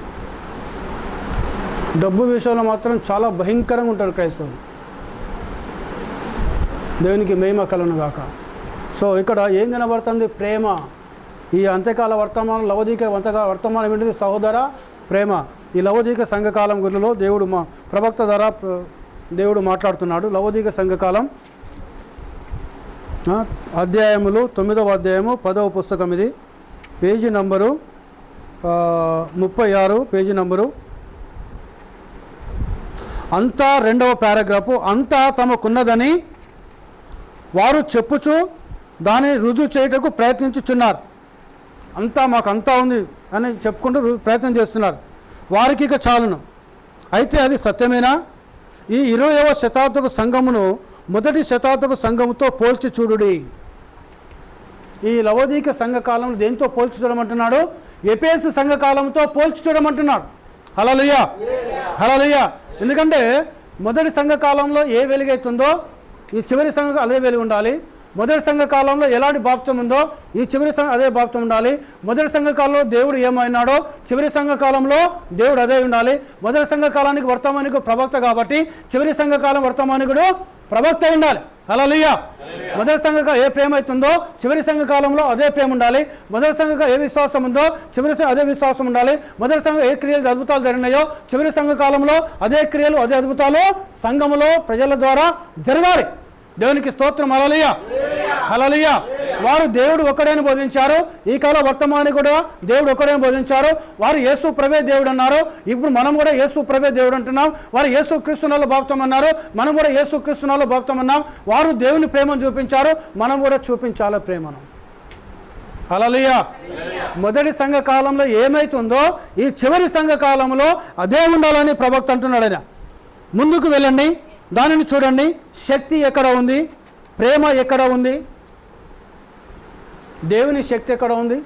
డబ్బు విషయంలో మాత్రం చాలా భయంకరంగా ఉంటారు క్రైస్తవులు. దేవునికి మహిమ కలుగును గాక. సో ఇక్కడ ఏం కనబడుతుంది? ప్రేమ. ఈ అంత్యకాల వర్తమానం, లవదీక వర్తమానం ఏంటిది? సహోదర ప్రేమ. ఈ లవదీక సంఘకాలం గురిలో దేవుడు ప్రవక్త ద్వారా దేవుడు మాట్లాడుతున్నాడు. లవదీక సంఘకాలం అధ్యాయములు 9వ అధ్యాయము 10వ పుస్తకం. ఇది పేజీ నంబరు 36, పేజీ నంబరు. అంతా 2వ పారాగ్రాఫు. అంతా తమకున్నదని వారు చెప్పుచు దాన్ని రుజువు చేయుటకు ప్రయత్నించుచున్నారు. అంతా మాకు అంతా ఉంది అని చెప్పుకుంటూ ప్రయత్నం చేస్తున్నారు. వారికి ఇక చాలును. అయితే అది సత్యమేనా? ఈ 20వ శతాబ్దపు సంఘమును మొదటి శతాబ్దపు సంఘముతో పోల్చి చూడుడి. ఈ లవదీక సంఘకాలం దేంతో పోల్చి చూడమంటున్నాడు? ఎఫెసు సంఘకాలంతో పోల్చి చూడమంటున్నాడు. హల్లెలూయా, హల్లెలూయా. ఎందుకంటే మొదటి సంఘకాలంలో ఏ వెలుగైతుందో ఈ చివరి సంఘం అదే వెలుగు ఉండాలి. మొదటి సంఘ కాలంలో ఎలాంటి బాప్తం ఉందో ఈ చివరి సంఘ అదే బాప్తం ఉండాలి. మొదటి సంఘ కాలంలో దేవుడు ఏమైనాడో చివరి సంఘ కాలంలో దేవుడు అదే ఉండాలి. మొదటి సంఘ కాలానికి వర్తమానికుడు ప్రవక్త కాబట్టి చివరి సంఘ కాలం వర్తమానికుడు ప్రవక్త ఉండాలి. హల్లెలూయా. మొదటి సంఘ ఏ ప్రేమ అవుతుందో చివరి సంఘ కాలంలో అదే ప్రేమ ఉండాలి. మొదటి సంఘ ఏ విశ్వాసం ఉందో చివరి అదే విశ్వాసం ఉండాలి. మొదటి సంఘ ఏ క్రియలు అద్భుతాలు జరిగినాయో చివరి సంఘ కాలంలో అదే క్రియలు అదే అద్భుతాలు సంఘములో ప్రజల ద్వారా జరగాలి. దేవునికి స్తోత్రం. హల్లెలూయా. హల్లెలూయా. వారు దేవుడు ఒక్కడైనా బోధించారు. ఈ కాల వర్తమాని కూడా దేవుడు ఒక్కడైనా బోధించారు. వారు యేసు ప్రభే దేవుడు అన్నారు. ఇప్పుడు మనం కూడా యేసు ప్రభే దేవుడు అంటున్నాం. వారు యేసు క్రీస్తునాలో బాప్తం అన్నారు. మనం కూడా యేసు క్రీస్తునాలో బాప్తం అన్నాం. వారు దేవుని ప్రేమను చూపించారు. మనం కూడా చూపించాలి ప్రేమను. హల్లెలూయా. మొదటి సంఘ కాలంలో ఏమైతుందో ఈ చివరి సంఘ కాలంలో అదే ఉండాలని ప్రవక్త అంటున్నాడు. ఆయన ముందుకు వెళ్ళండి, దానిని చూడండి. శక్తి ఎక్కడ ఉంది? ప్రేమ ఎక్కడ ఉంది? దేవుని శక్తి ఎక్కడ ఉంది?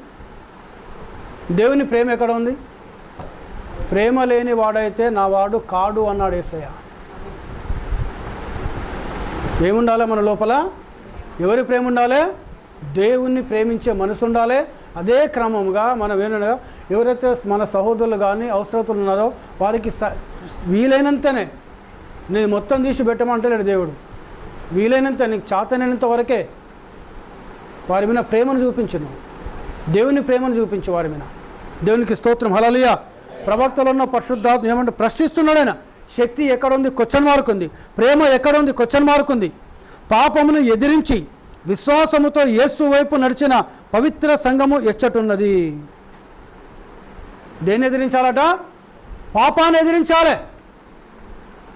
దేవుని ప్రేమ ఎక్కడ ఉంది? ప్రేమ లేని వాడైతే నా వాడు కాడు అన్నాడు యేసయ్య. ఏముండాలి మన లోపల? ఎవరి ప్రేమ ఉండాలి? దేవుణ్ణి ప్రేమించే మనసు ఉండాలి. అదే క్రమంగా మనం ఏమనగా ఎవరైతే మన సహోదరులు కానీ అవసరతులు ఉన్నారో వారికి వీలైనంతనే, నేను మొత్తం తీసి పెట్టమంటలేడు దేవుడు. వీలైనంత నీకు చాతనైనంత వరకే వారి మీద ప్రేమను చూపించను. దేవుని ప్రేమను చూపించు వారి మీద. దేవునికి స్తోత్రం. హల్లెలూయా. ప్రవక్తలో ఉన్న పరిశుద్ధాత్మ ఏమంటే ప్రశ్నిస్తున్నాడు ఆయన. శక్తి ఎక్కడుంది? క్వశ్చన్ మార్క్ ఉంది. ప్రేమ ఎక్కడుంది? క్వశ్చన్ మార్క్ ఉంది. పాపమును ఎదిరించి విశ్వాసముతో యేసు వైపు నడిచిన పవిత్ర సంఘము ఎచ్చటున్నది. దేన్ని ఎదిరించాలట? పాపాన్ని ఎదిరించాలి.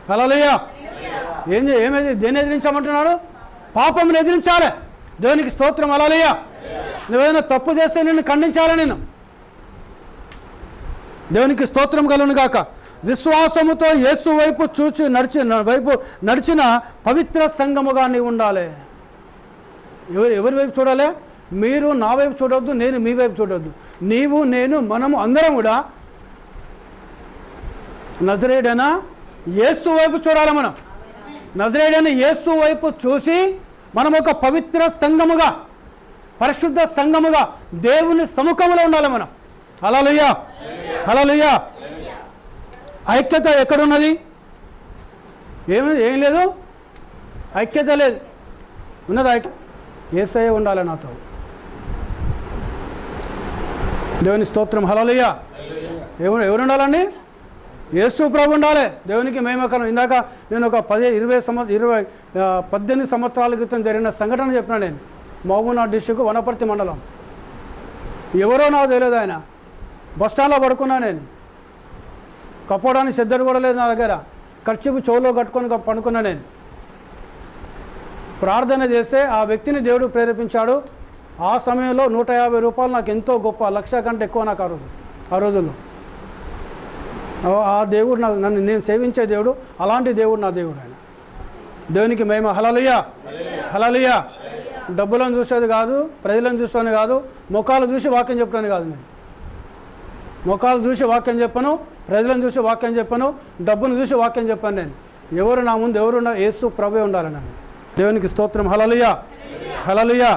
హల్లెలూయా. ఏమేది దేన్ని ఎదిరించామంటున్నాడు? పాపమును ఎదిరించాలి. దేవునికి స్తోత్రం. హల్లెలూయా. నువ్వేదైనా తప్పు చేస్తే నిన్ను ఖండించాలి నేను. దేవునికి స్తోత్రం కలుగును గాక. విశ్వాసముతో యేసు వైపు చూచి నడిచిన పవిత్ర సంఘముగా నీవు ఉండాలి. ఎవరి వైపు చూడాలి? మీరు నా వైపు చూడవద్దు, నేను మీ వైపు చూడవద్దు. నీవు నేను మనము అందరం కూడా నజరేయుడైన యేసు వైపు చూడాలి. మనం నజరేయుడైన యేసు వైపు చూసి మనం ఒక పవిత్ర సంఘముగా, పరిశుద్ధ సంఘముగా దేవుని సముఖంలో ఉండాలి మనం. హల్లెలూయా. హల్లెలూయా. ఐక్యత ఎక్కడున్నది? ఏం లేదు, ఐక్యత లేదు. ఉన్నది ఐక్యత? యేసయ్య ఉండాలి నాతో. దేవుని స్తోత్రం. హల్లెలూయా. ఎవరు ఉండాలండి? యేసు ప్రభు ఉండాలి. దేవునికి మేమకరం. ఇందాక నేను ఒక 18 సంవత్సరాల క్రితం జరిగిన సంఘటన చెప్పినా. నేను మహబూబ్నగర్ డిస్ట్రిక్ట్ వనపర్తి మండలం. ఎవరో నాకు తెలియదు. ఆయన బస్టాండ్లో పడుకున్నా. నేను కప్పడానికి సిద్ధడు కూడా లేదు నా దగ్గర. ఖర్చుకు చెవులో కట్టుకొని పడుకున్నా. నేను ప్రార్థన చేస్తే ఆ వ్యక్తిని దేవుడు ప్రేరేపించాడు. ఆ సమయంలో 150 రూపాయలు నాకు ఎంతో గొప్ప, 1,00,000 కంటే ఎక్కువ నాకు ఆ రోజుల్లో. ఆ దేవుడు నన్ను నేను సేవించే దేవుడు, అలాంటి దేవుడు నా దేవుడు. ఆయన దేవునికి మహిమ. హల్లెలూయా. హల్లెలూయా. డబ్బులను చూసేది కాదు, ప్రజలను చూసేది కాదు, ముఖాలు చూసి వాక్యం చెప్పడానికి కాదు. నేను ముఖాలు చూసి వాక్యం చెప్పను, ప్రజలను చూసి వాక్యం చెప్పను, డబ్బును చూసి వాక్యం చెప్పాను. నేను ఎవరు నా ముందు ఎవరు ఉండాలి? యేసు ప్రభువే ఉండాలి. నన్ను దేవునికి స్తోత్రం. హల్లెలూయా. హల్లెలూయా.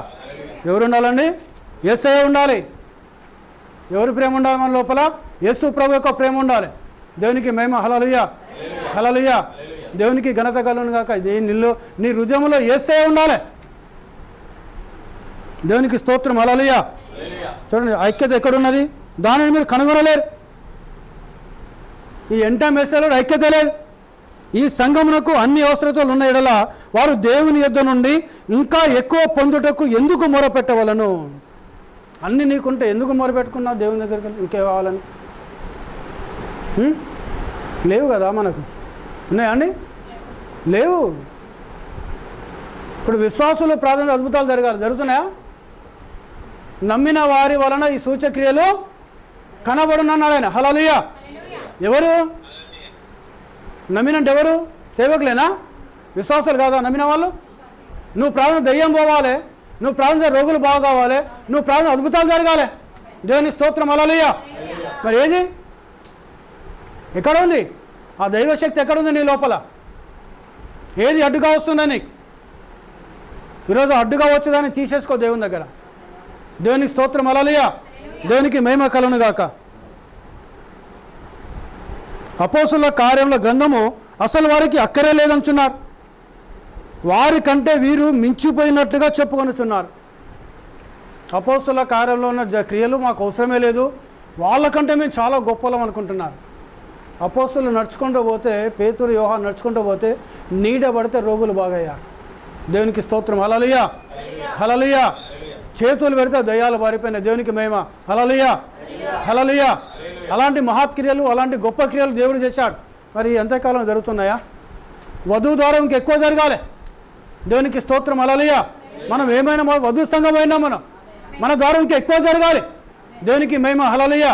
ఎవరు ఉండాలండి? యేసయ్య ఉండాలి. ఎవరి ప్రేమ ఉండాలి మన లోపల? యేసు ప్రభు యొక్క ప్రేమ ఉండాలి. దేవునికి మహిమ. హల్లెలూయా. హల్లెలూయా. దేవునికి ఘనత కలుగును గాక. నీ హృదయంలో యేసయ్య ఉండాలి. దేవునికి స్తోత్రం. హల్లెలూయా. చూడండి, ఐక్యత ఎక్కడున్నది? దానిని మీరు కనుగొనలేరు. ఈ ఎంటైమ్ మెసేజ్లో ఐక్యత లేదు. ఈ సంఘమునకు అన్ని అవసరతలు ఉన్న ఎడల వారు దేవుని యొద్ద నుండి ఇంకా ఎక్కువ పొందుటకు ఎందుకు మొరపెట్టవలను? అన్నీ నీకుంటే ఎందుకు మొరపెట్టుకున్నావు దేవుని దగ్గరికి? ఇంకే కావాలని లేవు కదా మనకు. ఉన్నాయా అండి? లేవు. ఇప్పుడు విశ్వాసులు ప్రార్థన అద్భుతాలు జరుగుతున్నాయా? నమ్మిన వారి వలన ఈ సూచక్రియలు కనబడునన్నాడు ఆయన. హల్లెలూయా. ఎవరు నమ్మినంటే? ఎవరు? సేవకులేనా? విశ్వాసాలు కాదా నమ్మిన వాళ్ళు? నువ్వు ప్రార్థన దయ్యం పోవాలి, నువ్వు ప్రార్థన రోగులు బాగు కావాలి, నువ్వు ప్రార్థన అద్భుతాలు జరగాలి. దేవుని స్తోత్రం. హల్లెలూయా. మరి ఏది ఎక్కడ ఉంది? ఆ దైవశక్తి ఎక్కడుంది నీ లోపల? ఏది అడ్డుగా వస్తుందా నీకు? ఈరోజు అడ్డుగా వచ్చేదాన్ని తీసేసుకో దేవుని దగ్గర. దేవునికి స్తోత్రం, హల్లెలూయా. దేవునికి మహిమ కలుగును గాక. అపోస్తుల కార్యముల గ్రంథము అసలు వారికి అక్కరే లేదంటున్నారు. వారి కంటే వీరు మించిపోయినట్లుగా చెప్పుకొనుచున్నారు. అపోస్తుల కార్యంలో ఉన్న క్రియలు మాకు అవసరమే లేదు, వాళ్ళకంటే మేము చాలా గొప్పలం అనుకుంటున్నారు. అపోస్తులు నడుచుకుంటూ పోతే, పేతురు యోహాను నడుచుకుంటూ పోతే నీడ పడితే రోగులు బాగయ్యారు. దేవునికి స్తోత్రం, హల్లెలూయా, హల్లెలూయా. చేతులు పెడితే దయ్యాలు పారిపోయినాయి. దేవునికి మహిమ, హల్లెలూయా, హల్లెలూయా. అలాంటి మహత్క్రియలు, అలాంటి గొప్ప క్రియలు దేవుడు చేశాడు. మరి ఎంతకాలం జరుగుతున్నాయా? వధువు ద్వారా ఇంకెక్కువ జరగాలి. దేవునికి స్తోత్రం, హల్లెలూయా. మనం ఏమైనా వధువు సంఘం అయినా మన ద్వారా ఇంకా ఎక్కువ జరగాలి. దేవునికి మహిమ, హల్లెలూయా,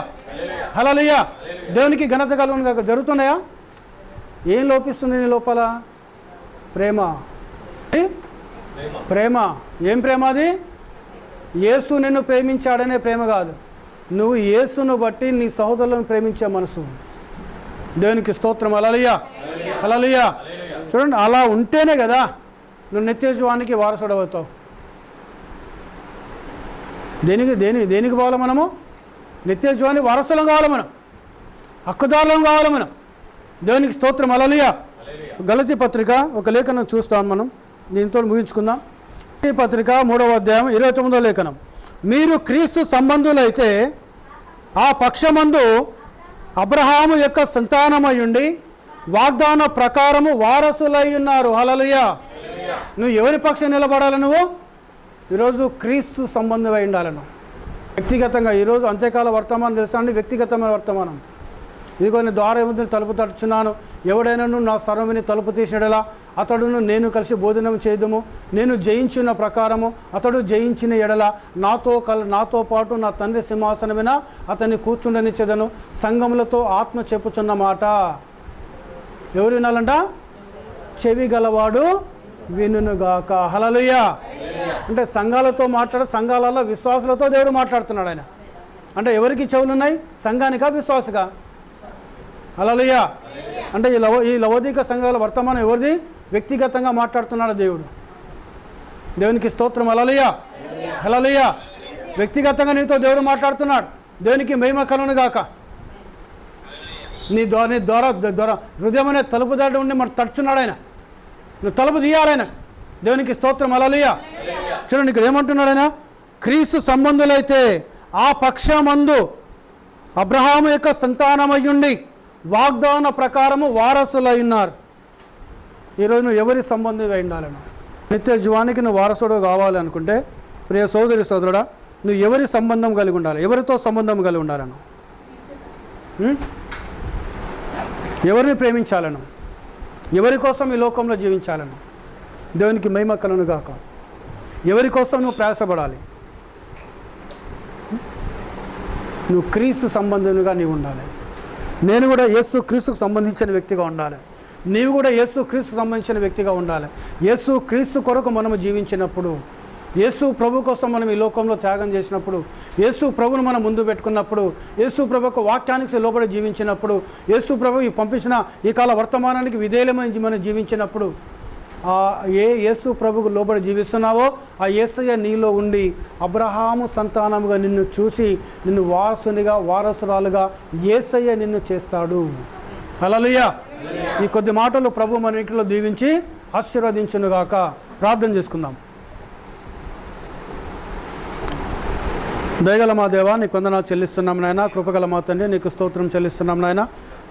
హల్లెలూయా. దేవునికి ఘనత కలుగును గాక. జరుగుతున్నాయా? ఏం లోపిస్తుంది నీ లోపల? ప్రేమ. ప్రేమ. ఏం ప్రేమ అది? యేసు నిన్ను ప్రేమించాడనే ప్రేమ కాదు, నువ్వు యేసును బట్టి నీ సహోదరులను ప్రేమించే మనసు. దేవునికి స్తోత్రం, హల్లెలూయా, హల్లెలూయా. చూడండి, అలా ఉంటేనే కదా నువ్వు నిత్యజీవానికి వారసుడవుతావు. దేనికి పోవాలి మనము? నిత్యజీవానికి వారసులం కావాలి, మనం హక్కుదారులం కావాలి మనం. దేవునికి స్తోత్రం, హల్లెలూయా. గలతీ పత్రిక ఒక లేఖనం చూస్తాం మనం, దీంతో ముగించుకుందాం. గలతీ పత్రిక 3వ అధ్యాయం 29వ లేఖనం. మీరు క్రీస్తు సంబంధులైతే ఆ పక్షమందు అబ్రహాము యొక్క సంతానమయ్యుండి వాగ్దాన ప్రకారము వారసులై ఉన్నారు. హల్లెలూయా. నువ్వు ఎవరి పక్షం నిలబడాలి? నువ్వు ఈరోజు క్రీస్తు సంబంధమై ఉండాలను. వ్యక్తిగతంగా ఈరోజు అంత్యకాల వర్తమానం తెలుసా అండి? వ్యక్తిగతమైన వర్తమానం. ఇదిగో నీ ద్వారా ఏముంది, తలుపు తడుచున్నాను, ఎవడైనాను నా స్వరముని తలుపు తీసినడలా అతడును నేను కలిసి భోజనం చేద్దుము. నేను జయించిన ప్రకారము అతడు జయించిన ఎడల నాతో పాటు నా తండ్రి సింహాసనమైన అతన్ని కూర్చుండనిచ్చేదను. సంఘములతో ఆత్మ చెప్పుచున్న మాట ఎవరు వినాలంట? చెవి గలవాడు వినుగాక. హల్లెలూయా. అంటే సంఘాలతో సంఘాలలో విశ్వాసులతో దేవుడు మాట్లాడుతున్నాడు ఆయన. అంటే ఎవరికి చెవులు ఉన్నాయి? సంఘానికా, విశ్వాసగా? హల్లెలూయా. అంటే ఈ లవోదిక సంఘాల వర్తమానం ఎవరిది? వ్యక్తిగతంగా మాట్లాడుతున్నాడు దేవుడు. దేవునికి స్తోత్రం, హల్లెలూయా, హల్లెలూయా. వ్యక్తిగతంగా నీతో దేవుడు మాట్లాడుతున్నాడు. దేవునికి మహిమ కలుగును గాక. నీ ద్వారా హృదయం అనే తలుపు దాటి ఉండి మరి తడుచున్నాడు ఆయన. నువ్వు తలుపు తీయాలి ఆయన. దేవునికి స్తోత్రం, హల్లెలూయా. చూడండి ఇక్కడ ఏమంటున్నాడు ఆయన? క్రీస్తు సంబంధులైతే ఆ పక్షమందు అబ్రహాము యొక్క సంతానమయ్యుండి వాగ్దాన ప్రకారము వారసులై ఉన్నారు. ఈరోజు నువ్వు ఎవరి సంబంధం అయి ఉండాలను? నిత్య జీవానికి నువ్వు వారసుడు కావాలి అనుకుంటే, ప్రియ సోదరి సోదరుడా, నువ్వు ఎవరి సంబంధం కలిగి ఉండాలి? ఎవరితో సంబంధం కలిగి ఉండాలను? ఎవరిని ప్రేమించాలను? ఎవరి కోసం ఈ లోకంలో జీవించాలను? దేవునికి మహిమ కలుగును గాక. ఎవరి కోసం నువ్వు ప్రయాసపడాలి? నువ్వు క్రీస్తు సంబంధంగా నీవు ఉండాలి. నేను కూడా యేసు క్రీస్తుకు సంబంధించిన వ్యక్తిగా ఉండాలి. నీవు కూడా యేసు క్రీస్తు సంబంధించిన వ్యక్తిగా ఉండాలి. యేసు క్రీస్తు కొరకు మనము జీవించినప్పుడు, యేసు ప్రభు కోసం మనం ఈ లోకంలో త్యాగం చేసినప్పుడు, యేసు ప్రభును మనం ముందు పెట్టుకున్నప్పుడు, యేసు ప్రభుకు వాక్యానికి లోబడి జీవించినప్పుడు, యేసు ప్రభు పంపించిన ఈ కాల వర్తమానానికి విధేయమైన మనం జీవించినప్పుడు, యేసు ప్రభుకు లోబడి జీవిస్తున్నావో ఆ యేసయ్య నీలో ఉండి అబ్రహాము సంతానముగా నిన్ను చూసి నిన్ను వారసునిగా, వారసురాలుగా యేసయ్య నిన్ను చేస్తాడు. హల్లెలూయా. ఈ కొద్ది మాటలు ప్రభు మన ఇంట్లో దీవించి ఆశీర్వదించునుగాక. ప్రార్థన చేసుకుందాం. దయగల మా దేవా, నీకు వందనాలు చెల్లిస్తున్నాం నాయన. కృపగల మా తండ్రి, నీకు స్తోత్రం చెల్లిస్తున్నాం నాయన.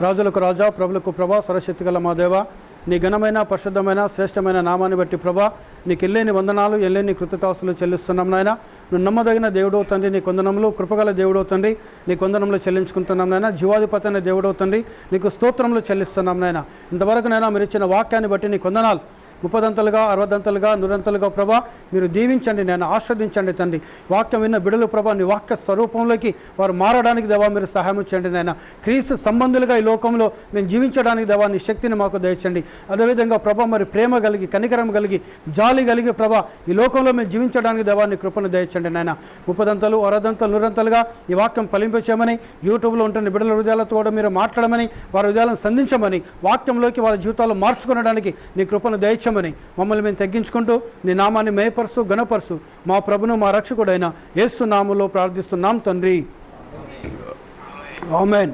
రాజులకు రాజా, ప్రభులకు ప్రభా, సర్వశక్తిగల మా దేవా, నీ ఘనమైన, పరిశుద్ధమైన, శ్రేష్టమైన నామాన్ని బట్టి ప్రభా, నీకు ఎల్లేని వందనాలు, ఎల్లేని కృతజ్ఞతాస్తులు చెల్లిస్తున్నాం నాయన. నువ్వు నమ్మదగిన దేవుడో తండ్రి, నీ వందనములు, కృపగల దేవుడో తండ్రి, నీ వందనములు చెల్లించుకుంటున్నాం నాయన. జీవాధిపతి అనే దేవుడో తండ్రి, నీకు స్తోత్రములు చెల్లిస్తున్నాం నాయన. ఇంతవరకు నైనా మీరు ఇచ్చిన వాక్యాన్ని బట్టి నీకు వందనాలు. 30 60 100 ప్రభా, మీరు దీవించండి, నేను ఆస్వాదించండి తండ్రి. వాక్యం విన్న బిడలు ప్రభా, నీ వాక్య స్వరూపంలోకి వారు మారడానికి దేవా మీరు సహాయం ఇచ్చండి నాయన. క్రీస్తు సంబంధులుగా ఈ లోకంలో మేము జీవించడానికి దేవా నీ శక్తిని మాకు దయచండి. అదేవిధంగా ప్రభా, మరి ప్రేమ కలిగి, కనికరం కలిగి, జాలి కలిగి ప్రభా, ఈ లోకంలో మేము జీవించడానికి దేవా నీ కృపను దయచండి నాయన. 30 60 100 ఈ వాక్యం ఫలింపచేయమని, యూట్యూబ్లో ఉంటున్న బిడల హృదయాలతో కూడా మీరు మాట్లాడమని, వారి హృదయాలను సంధించమని, వాక్యంలోకి వారి జీవితాలు మార్చుకోవడానికి నీ కృపను దయచండి బలపరచమని మమ్మల్ని మేము తగ్గించుకుంటూ నీ నామాన్ని మేయపరుస్తూ ఘనపరుస్తూ మా ప్రభును మా రక్షకుడైన యేసు నామములో ప్రార్థిస్తున్నాం తండ్రి. ఆమేన్.